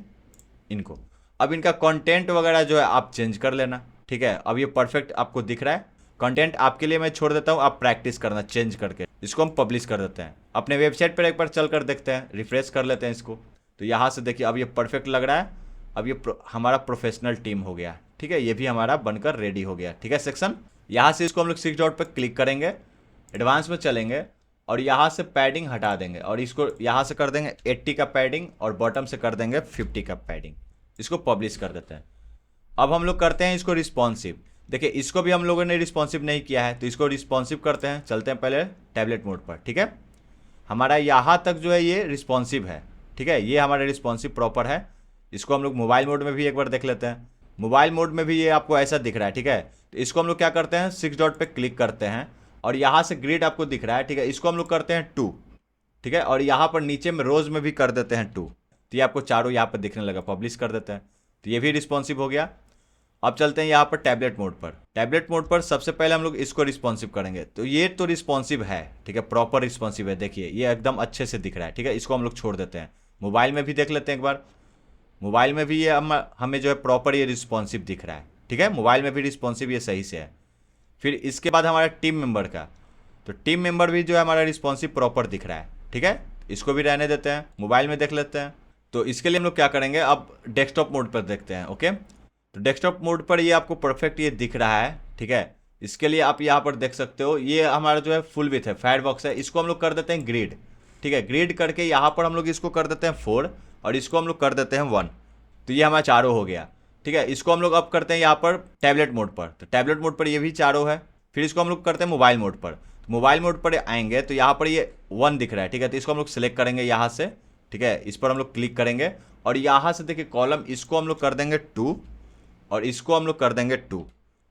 इनको। अब इनका कंटेंट वगैरह जो है आप चेंज कर लेना, ठीक है। अब ये परफेक्ट आपको दिख रहा है। कंटेंट आपके लिए मैं छोड़ देता हूँ, आप प्रैक्टिस करना चेंज करके। इसको हम पब्लिश कर देते हैं। अपने वेबसाइट पर एक बार चल कर देखते हैं, रिफ्रेश कर लेते हैं इसको। तो यहाँ से देखिए अब ये परफेक्ट लग रहा है। अब ये हमारा प्रोफेशनल टीम हो गया, ठीक है। ये भी हमारा बनकर रेडी हो गया, ठीक है सेक्शन। यहाँ से इसको हम लोग 6 डॉट पर क्लिक करेंगे, एडवांस में चलेंगे और यहाँ से पैडिंग हटा देंगे और इसको यहाँ से कर देंगे 80 का पैडिंग और बॉटम से कर देंगे 50 का पैडिंग। इसको पब्लिश कर देते हैं। अब हम लोग करते हैं इसको रिस्पॉन्सिव। देखिए इसको भी हम लोगों ने रिस्पॉन्सिव नहीं किया है, तो इसको रिस्पॉन्सिव करते हैं। चलते हैं पहले टैबलेट मोड पर, ठीक है। हमारा यहाँ तक जो है ये रिस्पॉन्सिव है, ठीक है। ये हमारा रिस्पॉन्सिव प्रॉपर है। इसको हम लोग मोबाइल मोड में भी एक बार देख लेते हैं। मोबाइल मोड में भी ये आपको ऐसा दिख रहा है, ठीक है। तो इसको हम लोग क्या करते हैं, 6 डॉट पे क्लिक करते हैं और यहाँ से ग्रिड आपको दिख रहा है, ठीक है। इसको हम लोग करते हैं 2, ठीक है। और यहाँ पर नीचे में रोज में भी कर देते हैं 2, तो ये आपको चारों यहाँ पर दिखने लगा। पब्लिश कर देते हैं, तो ये भी रिस्पॉन्सिव हो गया। अब चलते हैं यहाँ पर टैबलेट मोड पर। टैबलेट मोड पर सबसे पहले हम लोग इसको रिस्पॉन्सिव करेंगे। तो ये तो रिस्पॉन्सिव है, ठीक है, प्रॉपर रिस्पॉन्सिव है। देखिए ये एकदम अच्छे से दिख रहा है, ठीक है। इसको हम लोग छोड़ देते हैं। मोबाइल में भी देख लेते हैं एक बार। मोबाइल में भी ये हमें जो है प्रॉपर ये रिस्पॉन्सिव दिख रहा है, ठीक है। मोबाइल में भी रिस्पॉन्सिव ये सही से है। फिर इसके बाद हमारा टीम मेंबर का, तो टीम मेंबर भी जो है हमारा रिस्पॉन्सिव प्रॉपर दिख रहा है, ठीक है। इसको भी रहने देते हैं, मोबाइल में देख लेते हैं। तो इसके लिए हम लोग क्या करेंगे, अब डेस्कटॉप मोड पर देखते हैं, ओके। तो डेस्कटॉप मोड पर ये आपको परफेक्ट ये दिख रहा है, ठीक है। इसके लिए आप यहाँ पर देख सकते हो, ये हमारा जो है फुल विथ है, फायरफॉक्स है। इसको हम लोग कर देते हैं ग्रिड, ठीक है। ग्रिड करके यहाँ पर हम लोग इसको कर देते हैं 4 और इसको हम लोग कर देते हैं 1। तो ये हमारा चारों हो गया, ठीक है। इसको हम लोग अब करते हैं यहाँ पर टैबलेट मोड पर। तो टैबलेट मोड पर ये भी चारों है। फिर इसको हम लोग करते हैं मोबाइल मोड पर। तो मोबाइल मोड पर आएंगे तो यहाँ पर ये 1 दिख रहा है, ठीक है। तो इसको हम लोग सिलेक्ट करेंगे यहाँ से, ठीक है। इस पर हम लोग क्लिक करेंगे और यहाँ से देखिए कॉलम, इसको हम लोग कर देंगे 2 और इसको हम लोग कर देंगे 2,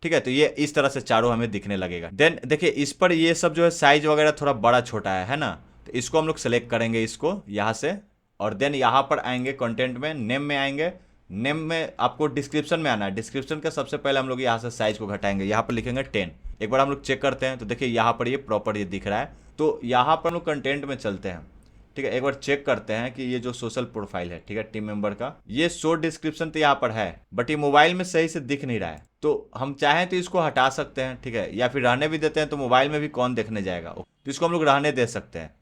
ठीक है। तो ये इस तरह से चारों हमें दिखने लगेगा। देन देखिए इस पर ये सब जो है साइज वगैरह थोड़ा बड़ा छोटा है ना। तो इसको हम लोग सेलेक्ट करेंगे इसको यहाँ से और देन यहाँ पर आएंगे कंटेंट में, नेम में आएंगे। नेम में आपको डिस्क्रिप्शन में आना है। डिस्क्रिप्शन का सबसे पहले हम लोग यहाँ से साइज को घटाएंगे, यहाँ पर लिखेंगे 10। एक बार हम लोग चेक करते हैं तो देखिए यहाँ पर ये प्रॉपर ये दिख रहा है। तो यहाँ पर हम लोग कंटेंट में चलते हैं, ठीक है। एक बार चेक करते हैं कि ये जो सोशल प्रोफाइल है, ठीक है, टीम मेंबर का, ये शो डिस्क्रिप्शन तो यहाँ पर है बट ये मोबाइल में सही से दिख नहीं रहा है। तो हम चाहें तो इसको हटा सकते हैं, ठीक है, या फिर रहने भी देते हैं। तो मोबाइल में भी कौन देखने जाएगा, तो इसको हम लोग रहने दे सकते हैं।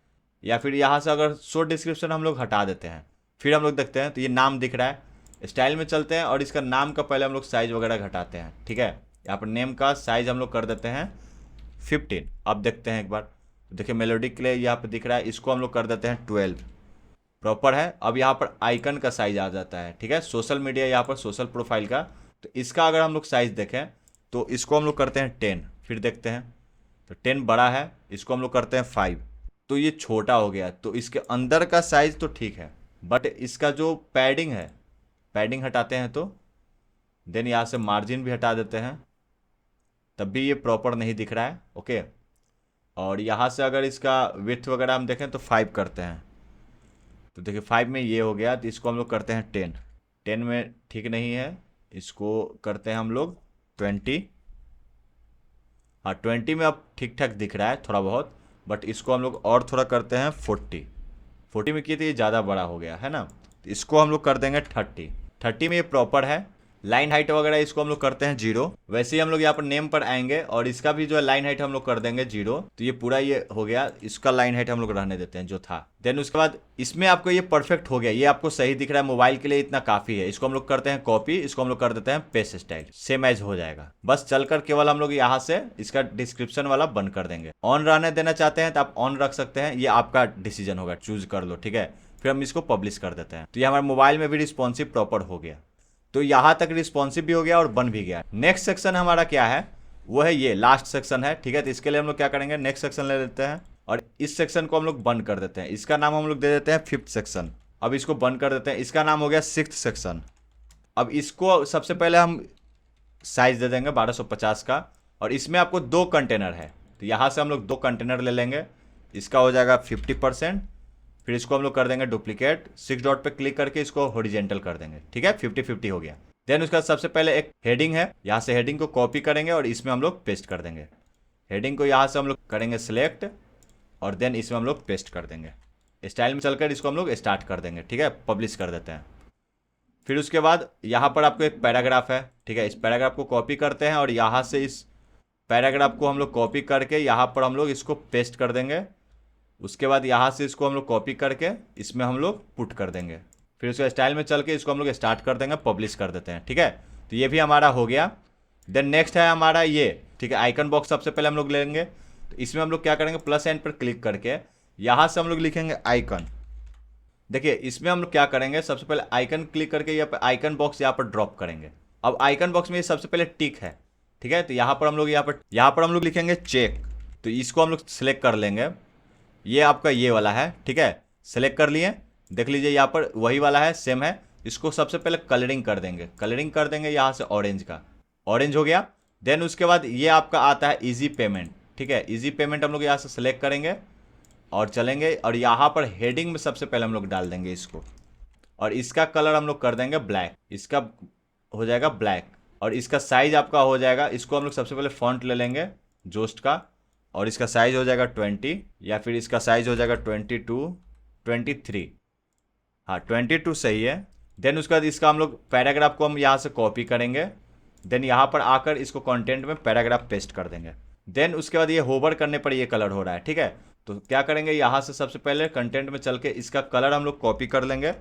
या फिर यहाँ से अगर शो डिस्क्रिप्शन हम लोग हटा देते हैं, फिर हम लोग देखते हैं तो ये नाम दिख रहा है। स्टाइल में चलते हैं और इसका नाम का पहले हम लोग साइज वगैरह घटाते हैं, ठीक है। यहाँ पर नेम का साइज हम लोग कर देते हैं 15। अब देखते हैं एक बार, देखिए मेलोडिक के लिए यहाँ पर दिख रहा है, इसको हम लोग कर देते हैं 12, प्रॉपर है। अब यहाँ पर आइकन का साइज आ जाता है, ठीक है। सोशल मीडिया यहाँ पर सोशल प्रोफाइल का, तो इसका अगर हम लोग साइज देखें तो इसको हम लोग करते हैं 10। फिर देखते हैं तो 10 बड़ा है, इसको हम लोग करते हैं 5, तो ये छोटा हो गया। तो इसके अंदर का साइज तो ठीक है बट इसका जो पैडिंग है, पैडिंग हटाते हैं तो देन यहाँ से मार्जिन भी हटा देते हैं, तब भी ये प्रॉपर नहीं दिख रहा है, ओके। और यहाँ से अगर इसका विड्थ वगैरह हम देखें तो 5 करते हैं, तो देखिए 5 में ये हो गया। तो इसको हम लोग करते हैं 10। 10 में ठीक नहीं है, इसको करते हैं हम लोग 20। हाँ 20 में अब ठीक ठाक दिख रहा है थोड़ा बहुत, बट इसको हम लोग और थोड़ा करते हैं 40। 40 में किए तो ये ज़्यादा बड़ा हो गया है ना। तो इसको हम लोग कर देंगे 30। 30 में ये प्रॉपर है। लाइन हाइट वगैरह इसको हम लोग करते हैं 0। वैसे ही हम लोग यहाँ पर नेम पर आएंगे और इसका भी जो है लाइन हाइट हम लोग कर देंगे 0। तो ये पूरा ये हो गया। इसका लाइन हाइट हम लोग रहने देते हैं जो था। देन उसके बाद इसमें आपको ये परफेक्ट हो गया, ये आपको सही दिख रहा है। मोबाइल के लिए इतना काफी है। इसको हम लोग करते हैं कॉपी, इसको हम लोग कर देते हैं पेस्ट स्टाइल, सेम एज हो जाएगा। बस चलकर केवल हम लोग यहाँ से इसका डिस्क्रिप्शन वाला बंद कर देंगे। ऑन रहने देना चाहते हैं तो आप ऑन रख सकते हैं, ये आपका डिसीजन होगा, चूज कर लो, ठीक है। फिर हम इसको पब्लिश कर देते हैं। तो ये हमारे मोबाइल में भी रिस्पॉन्सिव प्रॉपर हो गया। तो यहाँ तक रिस्पॉन्सिव भी हो गया और बन भी गया। नेक्स्ट सेक्शन हमारा क्या है, वो है ये लास्ट सेक्शन है, ठीक है। तो इसके लिए हम लोग क्या करेंगे, नेक्स्ट सेक्शन ले लेते हैं और इस सेक्शन को हम लोग बंद कर देते हैं। इसका नाम हम लोग दे देते हैं 5th सेक्शन। अब इसको बंद कर देते हैं, इसका नाम हो गया 6th सेक्शन। अब इसको सबसे पहले हम साइज दे देंगे 1250 का और इसमें आपको 2 कंटेनर है। तो यहाँ से हम लोग 2 कंटेनर ले लेंगे, इसका हो जाएगा 50%। फिर इसको हम लोग कर देंगे डुप्लीकेट, 6 डॉट पे क्लिक करके इसको हॉरिजॉन्टल कर देंगे, ठीक है। 50-50 हो गया। देन उसका सबसे पहले एक हेडिंग है, यहाँ से हेडिंग को कॉपी करेंगे और इसमें हम लोग पेस्ट कर देंगे। हेडिंग को यहाँ से हम लोग करेंगे सिलेक्ट और देन इसमें हम लोग पेस्ट कर देंगे। स्टाइल में चलकर इसको हम लोग स्टार्ट कर देंगे, ठीक है। पब्लिश कर देते हैं। फिर उसके बाद यहाँ पर आपको एक पैराग्राफ है, ठीक है। इस पैराग्राफ को कॉपी करते हैं और यहाँ से इस पैराग्राफ को हम लोग कॉपी करके यहाँ पर हम लोग इसको पेस्ट कर देंगे। उसके बाद यहाँ से इसको हम लोग कॉपी करके इसमें हम लोग पुट कर देंगे। फिर उसके स्टाइल में चल के इसको हम लोग स्टार्ट कर देंगे, पब्लिश कर देते हैं। ठीक है, तो ये भी हमारा हो गया। देन नेक्स्ट है हमारा ये, ठीक है, आइकन बॉक्स सबसे पहले हम लोग लेंगे। तो इसमें हम लोग क्या करेंगे, प्लस साइन पर क्लिक करके यहाँ से हम लोग लिखेंगे आइकन। देखिए इसमें हम लोग क्या करेंगे, सबसे पहले आइकन क्लिक करके यहाँ पर आइकन बॉक्स यहाँ पर ड्रॉप करेंगे। अब आइकन बॉक्स में ये सबसे पहले टिक है, ठीक है, तो यहाँ पर हम लोग लिखेंगे चेक। तो इसको हम लोग सिलेक्ट कर लेंगे, ये आपका ये वाला है, ठीक है, सेलेक्ट कर लिए। देख लीजिए यहाँ पर वही वाला है, सेम है। इसको सबसे पहले कलरिंग कर देंगे यहाँ से ऑरेंज का, ऑरेंज हो गया। देन उसके बाद ये आपका आता है इजी पेमेंट, ठीक है, इजी पेमेंट हम लोग यहाँ से सेलेक्ट करेंगे और चलेंगे। और यहाँ पर हेडिंग में सबसे पहले हम लोग डाल देंगे इसको, और इसका कलर हम लोग कर देंगे ब्लैक, इसका हो जाएगा ब्लैक। और इसका साइज आपका हो जाएगा, इसको हम लोग सबसे पहले फॉन्ट ले लेंगे जोस्ट का, और इसका साइज हो जाएगा 20, या फिर इसका साइज हो जाएगा 22, 23, हाँ 22 सही है। देन उसके बाद इसका हम लोग पैराग्राफ को हम यहाँ से कॉपी करेंगे। देन यहाँ पर आकर इसको कंटेंट में पैराग्राफ पेस्ट कर देंगे। देन उसके बाद ये होवर करने पर ये कलर हो रहा है, ठीक है, तो क्या करेंगे, यहाँ से सबसे पहले कंटेंट में चल के इसका कलर हम लोग कॉपी कर लेंगे।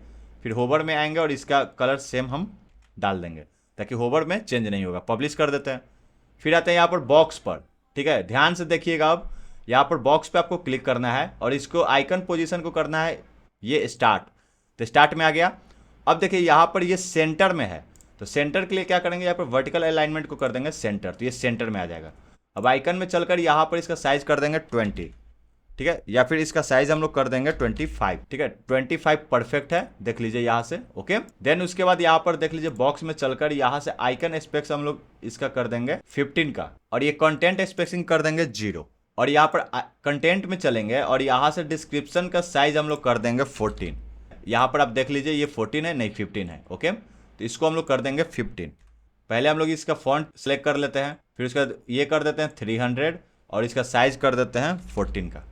फिर होवर में आएंगे और इसका कलर सेम हम डाल देंगे ताकि होवर में चेंज नहीं होगा। पब्लिश कर देते हैं। फिर आते हैं यहाँ पर बॉक्स पर, ठीक है, ध्यान से देखिएगा। अब यहाँ पर बॉक्स पे आपको क्लिक करना है और इसको आइकन पोजीशन को करना है ये स्टार्ट। तो स्टार्ट में आ गया। अब देखिए यहाँ पर ये सेंटर में है, तो सेंटर के लिए क्या करेंगे, यहाँ पर वर्टिकल अलाइनमेंट को कर देंगे सेंटर, तो ये सेंटर में आ जाएगा। अब आइकन में चलकर यहाँ पर इसका साइज कर देंगे 20, ठीक है, या फिर इसका साइज हम लोग कर देंगे 25, ठीक है, 25 परफेक्ट है, देख लीजिए यहाँ से, ओके। देन उसके बाद यहाँ पर देख लीजिए बॉक्स में चलकर यहाँ से आइकन स्पेक्स हम लोग इसका कर देंगे 15 का, और ये कंटेंट स्पेसिंग कर देंगे 0। और यहाँ पर कंटेंट में चलेंगे और यहाँ से डिस्क्रिप्शन का साइज हम लोग कर देंगे 14। यहाँ पर आप देख लीजिए ये 14 है, नहीं 15 है, ओके। तो इसको हम लोग कर देंगे 15। पहले हम लोग इसका फॉन्ट सेलेक्ट कर लेते हैं, फिर उसके बाद ये कर देते हैं 300 और इसका साइज कर देते हैं 14 का,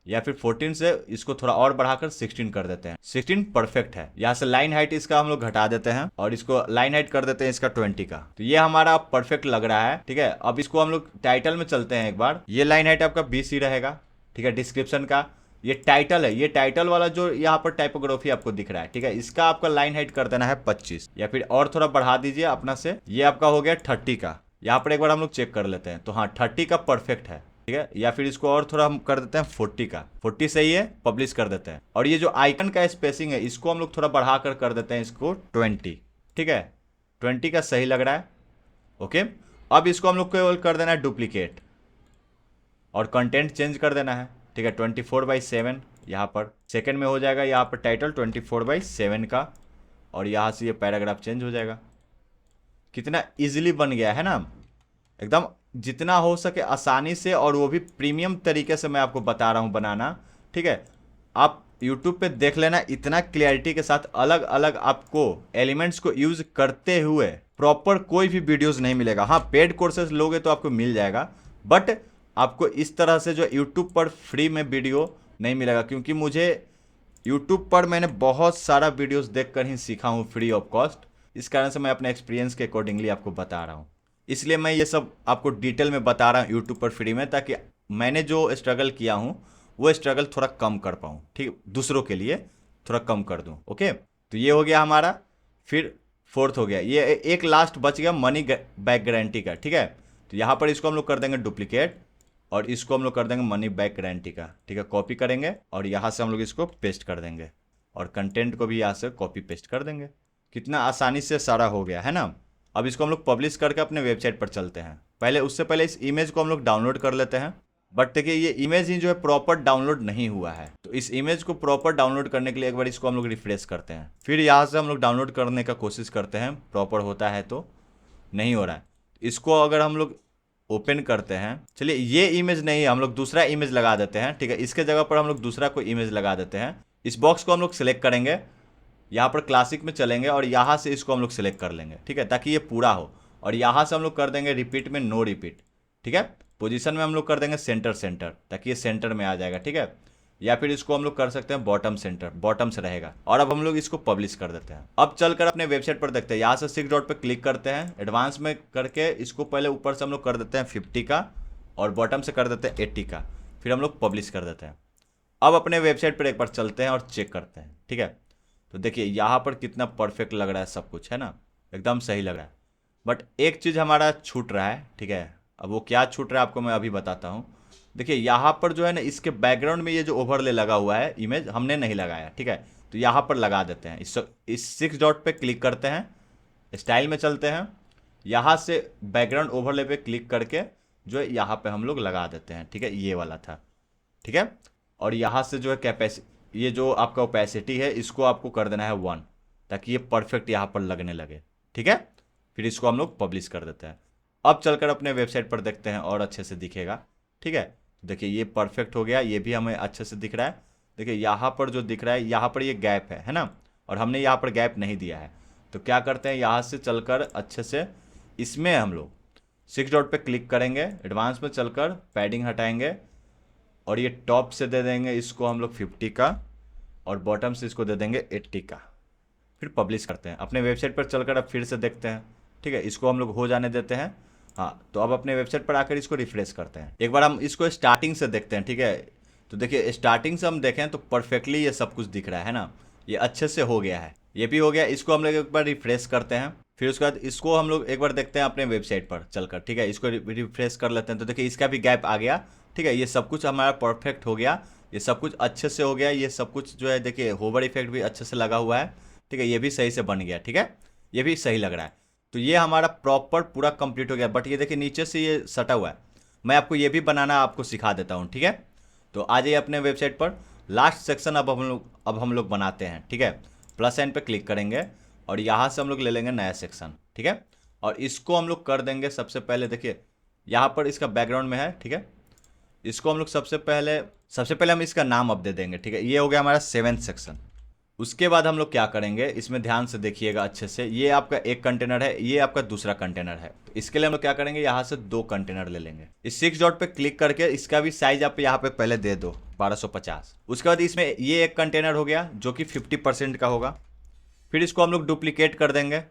या फिर 14 से इसको थोड़ा और बढ़ाकर 16 कर देते हैं। 16 परफेक्ट है। यहाँ से लाइन हाइट इसका हम लोग घटा देते हैं और इसको लाइन हाइट कर देते हैं इसका 20 का। तो ये हमारा परफेक्ट लग रहा है, ठीक है। अब इसको हम लोग टाइटल में चलते हैं एक बार। ये लाइन हाइट आपका 20 ही रहेगा, ठीक है। डिस्क्रिप्शन का ये टाइटल है, ये टाइटल वाला जो यहाँ पर टाइपोग्राफी आपको दिख रहा है, ठीक है, इसका आपका लाइन हाइट कर देना है 25, या फिर और थोड़ा बढ़ा दीजिए अपना से। ये आपका हो गया 30 का। यहाँ पर एक बार हम लोग चेक कर लेते हैं, तो हाँ 30 का परफेक्ट है, ठीक है। या फिर इसको और थोड़ा हम कर देते हैं 40 का। 40 सही है, पब्लिश कर देते हैं। और ये जो आइकन का स्पेसिंग है इसको हम लोग थोड़ा बढ़ा कर देते हैं इसको 20, ठीक है, 20 का सही लग रहा है, ओके। अब इसको हम लोग को कर देना है डुप्लीकेट और कंटेंट चेंज कर देना है, ठीक है। 24/7 यहाँ पर सेकंड में हो जाएगा, यहाँ पर टाइटल 24/7 का, और यहाँ से ये पैराग्राफ चेंज हो जाएगा। कितना इजीली बन गया है ना, एकदम जितना हो सके आसानी से, और वो भी प्रीमियम तरीके से मैं आपको बता रहा हूँ बनाना, ठीक है। आप YouTube पे देख लेना, इतना क्लियरिटी के साथ अलग अलग आपको एलिमेंट्स को यूज करते हुए प्रॉपर कोई भी वीडियोस नहीं मिलेगा। हाँ पेड कोर्सेज लोगे तो आपको मिल जाएगा, बट आपको इस तरह से जो YouTube पर फ्री में वीडियो नहीं मिलेगा, क्योंकि मुझे YouTube पर मैंने बहुत सारा वीडियोस देखकर ही सीखा हूँ फ्री ऑफ कॉस्ट। इस कारण से मैं अपने एक्सपीरियंस के अकॉर्डिंगली आपको बता रहा हूँ, इसलिए मैं ये सब आपको डिटेल में बता रहा हूँ यूट्यूब पर फ्री में, ताकि मैंने जो स्ट्रगल किया हूँ वो स्ट्रगल थोड़ा कम कर पाऊँ, ठीक, दूसरों के लिए थोड़ा कम कर दूँ, ओके। तो ये हो गया हमारा। फिर फोर्थ हो गया, ये एक लास्ट बच गया मनी बैक गारंटी का, ठीक है। तो यहाँ पर इसको हम लोग कर देंगे डुप्लीकेट और इसको हम लोग कर देंगे मनी बैक गारंटी का, ठीक है। कॉपी करेंगे और यहाँ से हम लोग इसको पेस्ट कर देंगे और कंटेंट को भी यहाँ से कॉपी पेस्ट कर देंगे। कितना आसानी से सारा हो गया है ना। अब इसको हम लोग पब्लिश करके अपने वेबसाइट पर चलते हैं। पहले उससे पहले इस इमेज को हम लोग डाउनलोड कर लेते हैं, बट देखिए ये इमेज ही जो है प्रॉपर डाउनलोड नहीं हुआ है। तो इस इमेज को प्रॉपर डाउनलोड करने के लिए एक बार इसको हम लोग रिफ्रेश करते हैं, फिर यहाँ से हम लोग डाउनलोड करने का कोशिश करते हैं, प्रॉपर होता है तो, नहीं हो रहा है। इसको अगर हम लोग ओपन करते हैं, चलिए ये इमेज नहीं है, हम लोग दूसरा इमेज लगा देते हैं, ठीक है। इसके जगह पर हम लोग दूसरा कोई इमेज लगा देते हैं। इस बॉक्स को हम लोग सिलेक्ट करेंगे, यहाँ पर क्लासिक में चलेंगे और यहाँ से इसको हम लोग सिलेक्ट कर लेंगे, ठीक है, ताकि ये पूरा हो। और यहाँ से हम लोग कर देंगे रिपीट में नो रिपीट, ठीक है। पोजीशन में हम लोग कर देंगे सेंटर, ताकि ये सेंटर में आ जाएगा, ठीक है। या फिर इसको हम लोग कर सकते हैं बॉटम सेंटर, बॉटम से रहेगा। और अब हम लोग इसको पब्लिश कर देते हैं। अब चलकर अपने वेबसाइट पर देखते हैं, यहाँ से 6 डॉट पे क्लिक करते हैं, एडवांस में करके इसको पहले ऊपर से हम लोग कर देते हैं 50 का और बॉटम से कर देते हैं 80 का, फिर हम लोग पब्लिश कर देते हैं। अब अपने वेबसाइट पर एक बार चलते हैं और चेक करते हैं, ठीक है। तो देखिए यहाँ पर कितना परफेक्ट लग रहा है सब कुछ, है ना, एकदम सही लग रहा है। बट एक चीज़ हमारा छूट रहा है, ठीक है। अब वो क्या छूट रहा है आपको मैं अभी बताता हूँ। देखिए यहाँ पर जो है ना, इसके बैकग्राउंड में ये जो ओवरले लगा हुआ है इमेज हमने नहीं लगाया, ठीक है। तो यहाँ पर लगा देते हैं, इस 6 डॉट पे क्लिक करते हैं, स्टाइल में चलते हैं, यहाँ से बैकग्राउंड ओवरले पे क्लिक करके जो है यहाँ पे हम लोग लगा देते हैं, ठीक है। ये वाला था, ठीक है। और यहाँ से जो है कैपेसिटी, ये जो आपका ओपेसिटी है इसको आपको कर देना है 1, ताकि ये परफेक्ट यहाँ पर लगने लगे, ठीक है। फिर इसको हम लोग पब्लिश कर देते हैं। अब चलकर अपने वेबसाइट पर देखते हैं और अच्छे से दिखेगा, ठीक है। देखिए ये परफेक्ट हो गया, ये भी हमें अच्छे से दिख रहा है। देखिए यहाँ पर जो दिख रहा है, यहाँ पर ये गैप है ना, और हमने यहाँ पर गैप नहीं दिया है। तो क्या करते हैं, यहाँ से चलकर अच्छे से इसमें हम लोग 6 डॉट पे क्लिक करेंगे, एडवांस में चलकर पैडिंग हटाएंगे और ये टॉप से दे देंगे इसको हम लोग 50 का और बॉटम से इसको दे देंगे 80 का, फिर पब्लिश करते हैं। अपने वेबसाइट पर चलकर अब फिर से देखते हैं, ठीक है। इसको हम लोग हो जाने देते हैं। हाँ, तो अब अपने वेबसाइट पर आकर इसको रिफ्रेश करते हैं। एक बार हम इसको स्टार्टिंग से देखते हैं, ठीक है। तो देखिए स्टार्टिंग से हम देखें तो परफेक्टली ये सब कुछ दिख रहा है ना, ये अच्छे से हो गया है, ये भी हो गया। इसको हम लोग एक बार रिफ्रेश करते हैं, फिर उसके बाद इसको हम लोग एक बार देखते हैं अपने वेबसाइट पर चलकर, ठीक है। इसको रिफ्रेश कर लेते हैं, तो देखिए इसका भी गैप आ गया, ठीक है। ये सब कुछ हमारा परफेक्ट हो गया, ये सब कुछ अच्छे से हो गया। ये सब कुछ जो है देखिए होवर इफेक्ट भी अच्छे से लगा हुआ है, ठीक है। ये भी सही से बन गया, ठीक है, ये भी सही लग रहा है। तो ये हमारा प्रॉपर पूरा कंप्लीट हो गया। बट ये देखिए नीचे से ये सटा हुआ है, मैं आपको ये भी बनाना आपको सिखा देता हूँ, ठीक है। तो आ जाइए अपने वेबसाइट पर, लास्ट सेक्शन अब हम लोग बनाते हैं, ठीक है। प्लस साइन पे क्लिक करेंगे और यहाँ से हम लोग ले लेंगे नया सेक्शन, ठीक है। और इसको हम लोग कर देंगे सबसे पहले, देखिए यहाँ पर इसका बैकग्राउंड में है, ठीक है। इसको हम लोग सबसे पहले हम इसका नाम अब दे देंगे, ठीक है। ये हो गया हमारा 7th सेक्शन। उसके बाद हम लोग क्या करेंगे, इसमें ध्यान से देखिएगा अच्छे से, ये आपका एक कंटेनर है, ये आपका दूसरा कंटेनर है। तो इसके लिए हम लोग क्या करेंगे, यहाँ से 2 कंटेनर ले लेंगे। इस 6 डॉट पे क्लिक करके इसका भी साइज आप यहाँ पे पहले दे दो 1250। उसके बाद इसमें ये एक कंटेनर हो गया जो कि 50% का होगा। फिर इसको हम लोग डुप्लीकेट कर देंगे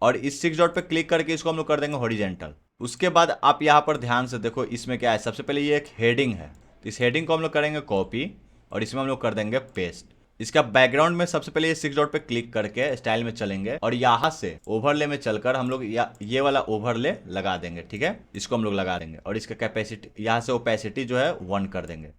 और इस 6 डॉट पे क्लिक करके इसको हम लोग कर देंगे हॉरिजेंटल। उसके बाद आप यहाँ पर ध्यान से देखो, इसमें क्या है, सबसे पहले ये एक हेडिंग है, तो इस हेडिंग को हम लोग करेंगे कॉपी और इसमें हम लोग कर देंगे पेस्ट। इसका बैकग्राउंड में सबसे पहले ये 6 डॉट पे क्लिक करके स्टाइल में चलेंगे और यहाँ से ओवरले में चलकर हम लोग ये वाला ओवरले लगा देंगे, ठीक है। इसको हम लोग लगा देंगे और इसका कैपेसिटी, यहाँ से ओपेसिटी जो है 1 कर देंगे।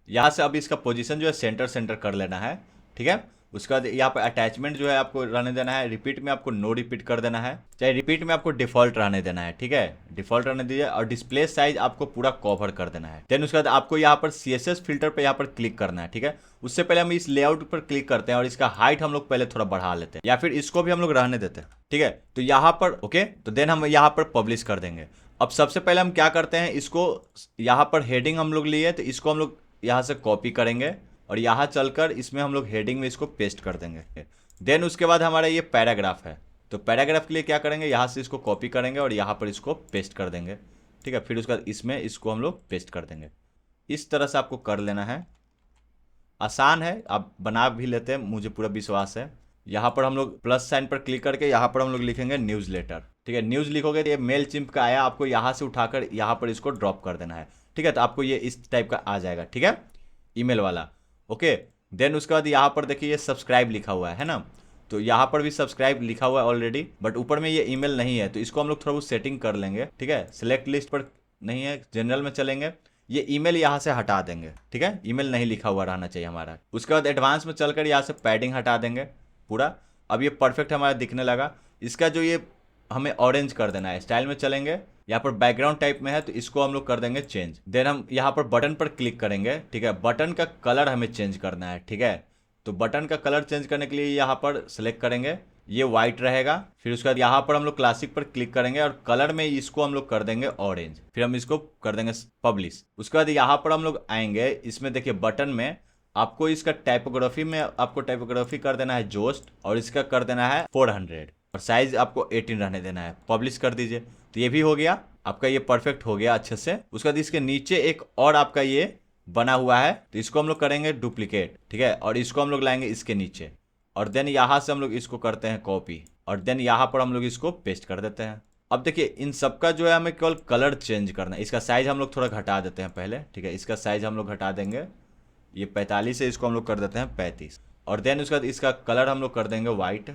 यहाँ से अब इसका पोजीशन जो है सेंटर कर लेना है, ठीक है। उसके बाद यहाँ पर अटैचमेंट जो है आपको रहने देना है, रिपीट में आपको नो रिपीट कर देना है, चाहे रिपीट में आपको डिफॉल्ट रहने देना है, ठीक है, डिफॉल्ट रहने दीजिए। और डिस्प्ले साइज आपको पूरा कवर कर देना है। देन उसके बाद आपको यहाँ पर CSS फिल्टर पे यहाँ पर क्लिक करना है, ठीक है। उससे पहले हम इस लेआउट पर क्लिक करते हैं और इसका हाइट हम लोग पहले थोड़ा बढ़ा लेते हैं, या फिर इसको भी हम लोग रहने देते हैं, ठीक है। तो यहाँ पर ओके, तो देन हम यहाँ पर पब्लिश कर देंगे। अब सबसे पहले हम क्या करते हैं, इसको यहाँ पर हेडिंग हम लोग लिए, तो इसको हम लोग यहाँ से कॉपी करेंगे और यहाँ चलकर इसमें हम लोग हेडिंग में इसको पेस्ट कर देंगे। देन उसके बाद हमारा ये पैराग्राफ है, तो पैराग्राफ के लिए क्या करेंगे, यहाँ से इसको कॉपी करेंगे और यहाँ पर इसको पेस्ट कर देंगे, ठीक है। फिर उसके बाद इसमें इसको हम लोग पेस्ट कर देंगे। इस तरह से आपको कर लेना है, आसान है, आप बना भी लेते हैं, मुझे पूरा विश्वास है। यहाँ पर हम लोग प्लस साइन पर क्लिक करके यहाँ पर हम लोग लिखेंगे न्यूज़लेटर, ठीक है। न्यूज़ लिखोगे तो ये मेल चिम्प का आया, आपको यहाँ से उठाकर यहाँ पर इसको ड्रॉप कर देना है, ठीक है। तो आपको ये इस टाइप का आ जाएगा, ठीक है, ईमेल वाला, ओके। देन उसके बाद यहाँ पर देखिए ये सब्सक्राइब लिखा हुआ है ना, तो यहाँ पर भी सब्सक्राइब लिखा हुआ है ऑलरेडी, बट ऊपर में ये ईमेल नहीं है, तो इसको हम लोग थोड़ा बहुत सेटिंग कर लेंगे, ठीक है। सिलेक्ट लिस्ट पर नहीं है, जनरल में चलेंगे, ये ईमेल यहाँ से हटा देंगे, ठीक है। ईमेल नहीं लिखा हुआ रहना चाहिए हमारा। उसके बाद एडवांस में चलकर यहाँ से पैडिंग हटा देंगे पूरा। अब ये परफेक्ट हमारा दिखने लगा। इसका जो ये हमें ऑरेंज कर देना है, स्टाइल में चलेंगे, यहाँ पर बैकग्राउंड टाइप में है तो इसको हम लोग कर देंगे चेंज। देन हम यहाँ पर बटन पर क्लिक करेंगे, ठीक है। बटन का कलर हमें चेंज करना है, ठीक है। तो बटन का कलर चेंज करने के लिए यहाँ पर सेलेक्ट करेंगे, ये वाइट रहेगा। फिर उसके बाद यहाँ पर हम लोग क्लासिक पर क्लिक करेंगे और कलर में इसको हम लोग कर देंगे ऑरेंज। फिर हम इसको कर देंगे पब्लिश। उसके बाद यहाँ पर हम लोग आएंगे, इसमें देखिए बटन में आपको इसका टाइपोग्राफी में आपको टाइपोग्राफी कर देना है जोस्ट और इसका कर देना है 400 और साइज आपको 18 रहने देना है। पब्लिश कर दीजिए। तो ये भी हो गया आपका, ये परफेक्ट हो गया अच्छे से। उसके बाद इसके नीचे एक और आपका ये बना हुआ है, तो इसको हम लोग करेंगे डुप्लीकेट, ठीक है, और इसको हम लोग लाएंगे इसके नीचे, और देन यहाँ से हम लोग इसको करते हैं कॉपी, और देन यहाँ पर हम लोग इसको पेस्ट कर देते हैं। अब देखिए इन सबका जो है हमें केवल कलर चेंज करना है। इसका साइज हम लोग थोड़ा घटा देते हैं पहले, ठीक है, इसका साइज हम लोग घटा देंगे, ये 45 है, इसको हम लोग कर देते हैं 35, और देन उसके बाद इसका कलर हम लोग कर देंगे वाइट,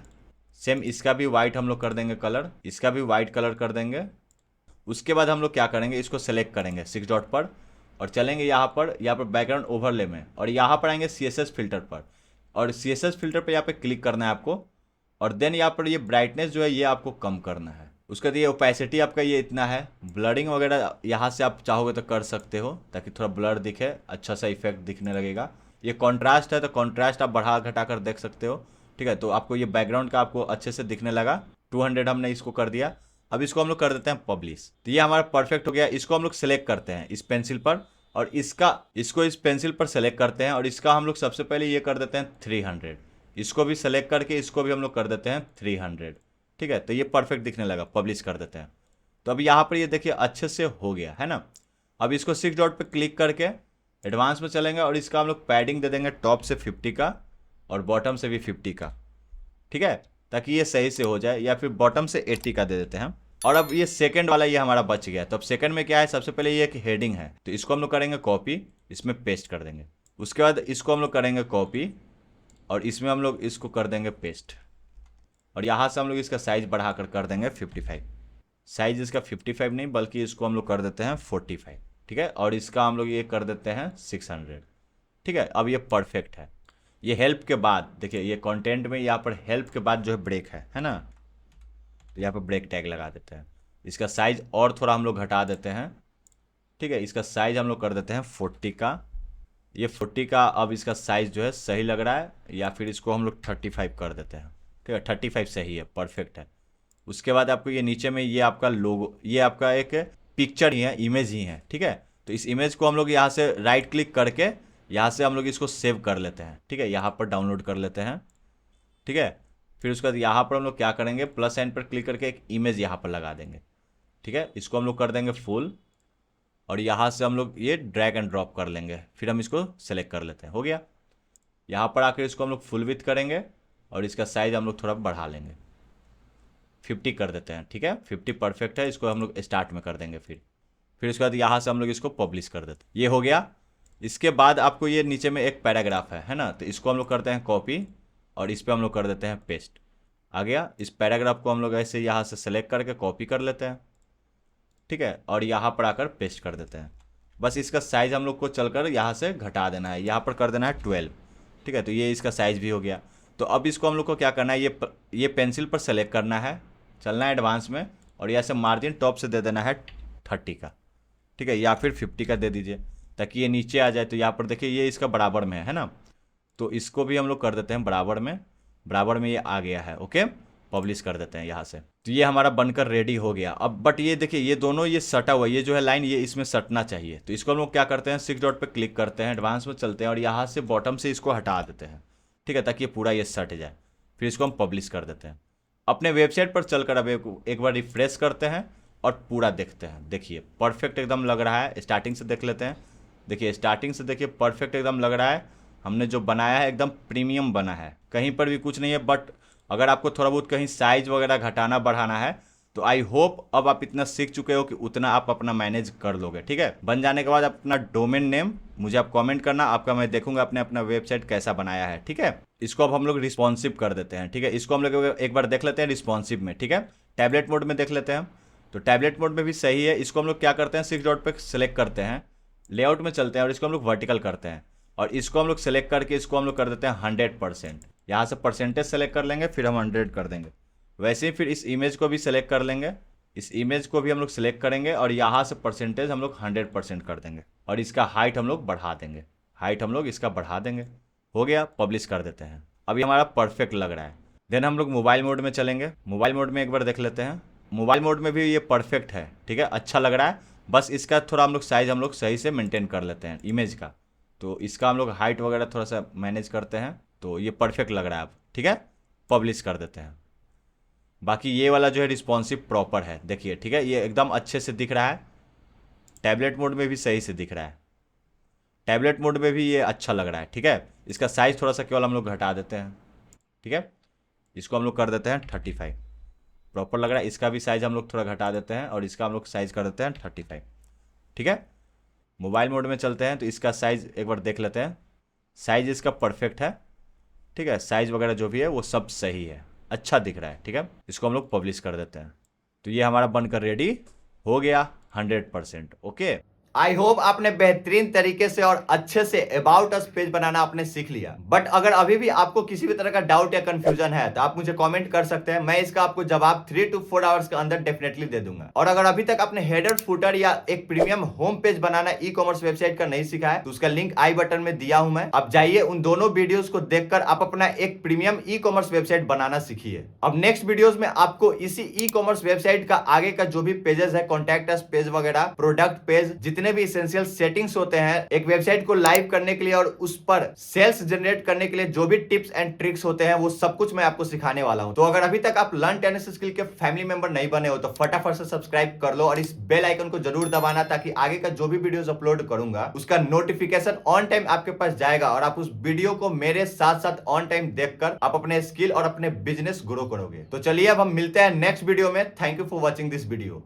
सेम इसका भी वाइट हम लोग कर देंगे कलर, इसका भी वाइट कलर कर देंगे। उसके बाद हम लोग क्या करेंगे, इसको सेलेक्ट करेंगे 6 डॉट पर, और चलेंगे यहाँ पर बैकग्राउंड ओवरले में, और यहाँ पर आएंगे CSS फिल्टर पर, और CSS फिल्टर पर यहाँ पे क्लिक करना है आपको, और देन यहाँ पर ये ब्राइटनेस जो है ये आपको कम करना है। उसके बाद ये ओपेसिटी आपका ये इतना है, ब्लरिंग वगैरह यहाँ से आप चाहोगे तो कर सकते हो ताकि थोड़ा ब्लर दिखे, अच्छा सा इफेक्ट दिखने लगेगा। ये कॉन्ट्रास्ट है तो कॉन्ट्रास्ट आप बढ़ा घटा कर देख सकते हो, ठीक है। तो आपको ये बैकग्राउंड का आपको अच्छे से दिखने लगा। 200 हमने इसको कर दिया। अब इसको हम लोग कर देते हैं पब्लिश। तो ये हमारा परफेक्ट हो गया। इसको हम लोग सेलेक्ट करते हैं इस पेंसिल पर, और इसको इस पेंसिल पर सेलेक्ट करते हैं, और इसका हम लोग सबसे पहले ये कर देते हैं 300। इसको भी सेलेक्ट करके इसको भी हम लोग कर देते हैं 300, ठीक है। तो ये परफेक्ट दिखने लगा, पब्लिश कर देते हैं। तो अब यहाँ पर ये देखिए अच्छे से हो गया है ना। अब इसको 6 डॉट पे क्लिक करके एडवांस में चलेंगे, और इसका हम लोग पैडिंग दे देंगे टॉप से 50 का और बॉटम से भी 50 का, ठीक है, ताकि ये सही से हो जाए, या फिर बॉटम से 80 का दे देते हैं। और अब ये सेकंड वाला ये हमारा बच गया। तो अब सेकंड में क्या है, सबसे पहले ये एक हेडिंग है, तो इसको हम लोग करेंगे कॉपी, इसमें पेस्ट कर देंगे। उसके बाद इसको हम लोग करेंगे कॉपी, और इसमें हम लोग इसको कर देंगे पेस्ट, और यहाँ से हम लोग इसका साइज बढ़ाकर कर देंगे 55। साइज इसका 55 नहीं बल्कि इसको हम लोग कर देते हैं 45, ठीक है। और इसका हम लोग ये कर देते हैं 600, ठीक है। अब ये परफेक्ट है। ये हेल्प के बाद देखिए, ये कंटेंट में यहाँ पर हेल्प के बाद जो है ब्रेक है ना, तो यहाँ पर ब्रेक टैग लगा देते हैं। इसका साइज और थोड़ा हम लोग घटा देते हैं, ठीक है। इसका साइज हम लोग कर देते हैं 40 का, ये 40 का। अब इसका साइज जो है सही लग रहा है, या फिर इसको हम लोग 35 कर देते हैं, ठीक है। 35 सही है, परफेक्ट है। उसके बाद आपको ये नीचे में ये आपका लोगो, ये आपका एक पिक्चर ही है, इमेज ही है, ठीक है। तो इस इमेज को हम लोग यहाँ से राइट क्लिक करके यहाँ से हम लोग इसको सेव कर लेते हैं, ठीक है। यहाँ पर डाउनलोड कर लेते हैं, ठीक है। फिर उसके बाद यहाँ पर हम लोग क्या करेंगे, प्लस साइन पर क्लिक करके एक इमेज यहाँ पर लगा देंगे, ठीक है। इसको हम लोग कर देंगे फुल, और यहाँ से हम लोग ये ड्रैग एंड ड्रॉप कर लेंगे। फिर हम इसको सेलेक्ट कर लेते हैं, हो गया। यहाँ पर आकर इसको हम लोग फुल विथ करेंगे, और इसका साइज हम लोग थोड़ा बढ़ा लेंगे, 50 कर देते हैं, ठीक है। 50 परफेक्ट है। इसको हम लोग स्टार्ट में कर देंगे। फिर उसके बाद यहाँ से हम लोग इसको पब्लिश कर देते हैं, ये हो गया। इसके बाद आपको ये नीचे में एक पैराग्राफ है ना, तो इसको हम लोग करते हैं कॉपी, और इस पर हम लोग कर देते हैं पेस्ट। आ गया। इस पैराग्राफ को हम लोग ऐसे यहाँ से सेलेक्ट करके कॉपी कर लेते हैं, ठीक है, और यहाँ पर आकर पेस्ट कर देते हैं। बस इसका साइज हम लोग को चलकर यहाँ से घटा देना है, यहाँ पर कर देना है 12, ठीक है। तो ये इसका साइज भी हो गया। तो अब इसको हम लोग को क्या करना है, ये पेंसिल पर सेलेक्ट करना है, चलना है एडवांस में, और यहाँ से मार्जिन टॉप से दे देना है 30 का, ठीक है, या फिर 50 का दे दीजिए ताकि ये नीचे आ जाए। तो यहाँ पर देखिए ये इसका बराबर में है ना, तो इसको भी हम लोग कर देते हैं बराबर में ये आ गया है। ओके, पब्लिश कर देते हैं यहाँ से। तो ये हमारा बनकर रेडी हो गया। अब बट ये देखिए ये दोनों ये सटा हुआ, ये जो है लाइन, ये इसमें सटना चाहिए। तो इसको हम लोग क्या करते हैं, 6 डॉट पे क्लिक करते हैं, एडवांस में चलते हैं, और यहाँ से बॉटम से इसको हटा देते हैं, ठीक है, ताकि ये पूरा ये सट जाए। फिर इसको हम पब्लिश कर देते हैं। अपने वेबसाइट पर चलकर अब एक बार रिफ्रेश करते हैं और पूरा देखते हैं। देखिए परफेक्ट एकदम लग रहा है। स्टार्टिंग से देख लेते हैं। देखिए स्टार्टिंग से देखिए परफेक्ट एकदम लग रहा है। हमने जो बनाया है एकदम प्रीमियम बना है, कहीं पर भी कुछ नहीं है। बट अगर आपको थोड़ा बहुत कहीं साइज वगैरह घटाना बढ़ाना है तो आई होप अब आप इतना सीख चुके हो कि उतना आप अपना मैनेज कर लोगे, ठीक है। बन जाने के बाद अपना डोमेन नेम मुझे आप कमेंट करना, आपका मैं देखूंगा आपने अपना वेबसाइट कैसा बनाया है, ठीक है। इसको अब हम लोग रिस्पॉन्सिव कर देते हैं, ठीक है। इसको हम लोग एक बार देख लेते हैं रिस्पॉन्सिव में, ठीक है। टैबलेट मोड में देख लेते हैं। तो टैबलेट मोड में भी सही है। इसको हम लोग क्या करते हैं, 6 डॉट पे सेलेक्ट करते हैं, लेआउट में चलते हैं और इसको हम लोग वर्टिकल करते हैं, और इसको हम लोग सेलेक्ट करके इसको हम लोग कर देते हैं 100%। यहाँ से परसेंटेज सेलेक्ट कर लेंगे, फिर हम 100 कर देंगे। वैसे ही फिर इस इमेज को भी सेलेक्ट कर लेंगे, इस इमेज को भी हम लोग सेलेक्ट करेंगे और यहाँ से परसेंटेज हम लोग 100% कर देंगे, और इसका हाइट हम लोग बढ़ा देंगे, हाइट हम लोग इसका बढ़ा देंगे। हो गया, पब्लिश कर देते हैं। अभी हमारा परफेक्ट लग रहा है। देन हम लोग मोबाइल मोड में चलेंगे। मोबाइल मोड में एक बार देख लेते हैं। मोबाइल मोड में भी ये परफेक्ट है, ठीक है, अच्छा लग रहा है। बस इसका थोड़ा हम लोग साइज हम लोग सही से मेंटेन कर लेते हैं इमेज का। तो इसका हम लोग हाइट वगैरह थोड़ा सा मैनेज करते हैं। तो ये परफेक्ट लग रहा है अब, ठीक है, पब्लिश कर देते हैं। बाकी ये वाला जो है रिस्पॉन्सिव प्रॉपर है, देखिए, ठीक है, ये एकदम अच्छे से दिख रहा है। टैबलेट मोड में भी सही से दिख रहा है। टैबलेट मोड में भी ये अच्छा लग रहा है, ठीक है। इसका साइज थोड़ा सा केवल हम लोग घटा देते हैं, ठीक है। इसको हम लोग कर देते हैं 35, प्रॉपर लग रहा है। इसका भी साइज हम लोग थोड़ा घटा देते हैं और इसका हम लोग साइज कर देते हैं 35, ठीक है। मोबाइल मोड में चलते हैं तो इसका साइज एक बार देख लेते हैं। साइज इसका परफेक्ट है, ठीक है। साइज वगैरह जो भी है वो सब सही है, अच्छा दिख रहा है, ठीक है। इसको हम लोग पब्लिश कर देते हैं। तो ये हमारा बनकर रेडी हो गया 100%, ओके। आई होप आपने बेहतरीन तरीके से और अच्छे से अबाउट अस पेज बनाना आपने सीख लिया। बट अगर अभी भी आपको किसी भी तरह का डाउट या कंफ्यूजन है तो आप मुझे कमेंट कर सकते हैं, मैं इसका आपको जवाब 3 to 4 आवर्स के अंदर डेफिनेटली दे दूंगा। और अगर अभी तक आपने हेडर फुटर या एक प्रीमियम होम पेज बनाना ई कॉमर्स वेबसाइट का नहीं सीखा है तो उसका लिंक आई बटन में दिया हूं मैं। अब जाइए उन दोनों वीडियोस को देखकर आप अपना एक प्रीमियम ई कॉमर्स वेबसाइट बनाना सीखिए। अब नेक्स्ट वीडियोस में आपको इसी ई कॉमर्स वेबसाइट का आगे का जो भी पेजेस है, कॉन्टैक्ट अस पेज वगैरह, प्रोडक्ट पेज, जितने भी इसेंशियल सेटिंग्स होते हैं एक वेबसाइट को लाइव करने के लिए और उस पर सेल्स जनरेट करने के लिए जो भी टिप्स एंड ट्रिक्स होते हैं वो सब कुछ मैं आपको सिखाने वाला हूं। तो अगर अभी तक आप लर्न टेनिस स्किल के फैमिली मेंबर नहीं बने हो तो फटाफट से सब्सक्राइब कर लो और इस बेल आइकन को जरूर दबाना ताकि आगे का जो भी वीडियोस अपलोड करूंगा उसका नोटिफिकेशन ऑन टाइम आपके पास जाएगा और आप उस वीडियो को मेरे साथ साथ ऑन टाइम देखकर आप अपने स्किल और अपने बिजनेस ग्रो करोगे। तो चलिए अब हम मिलते हैं नेक्स्ट वीडियो में। Thank you for watching this video.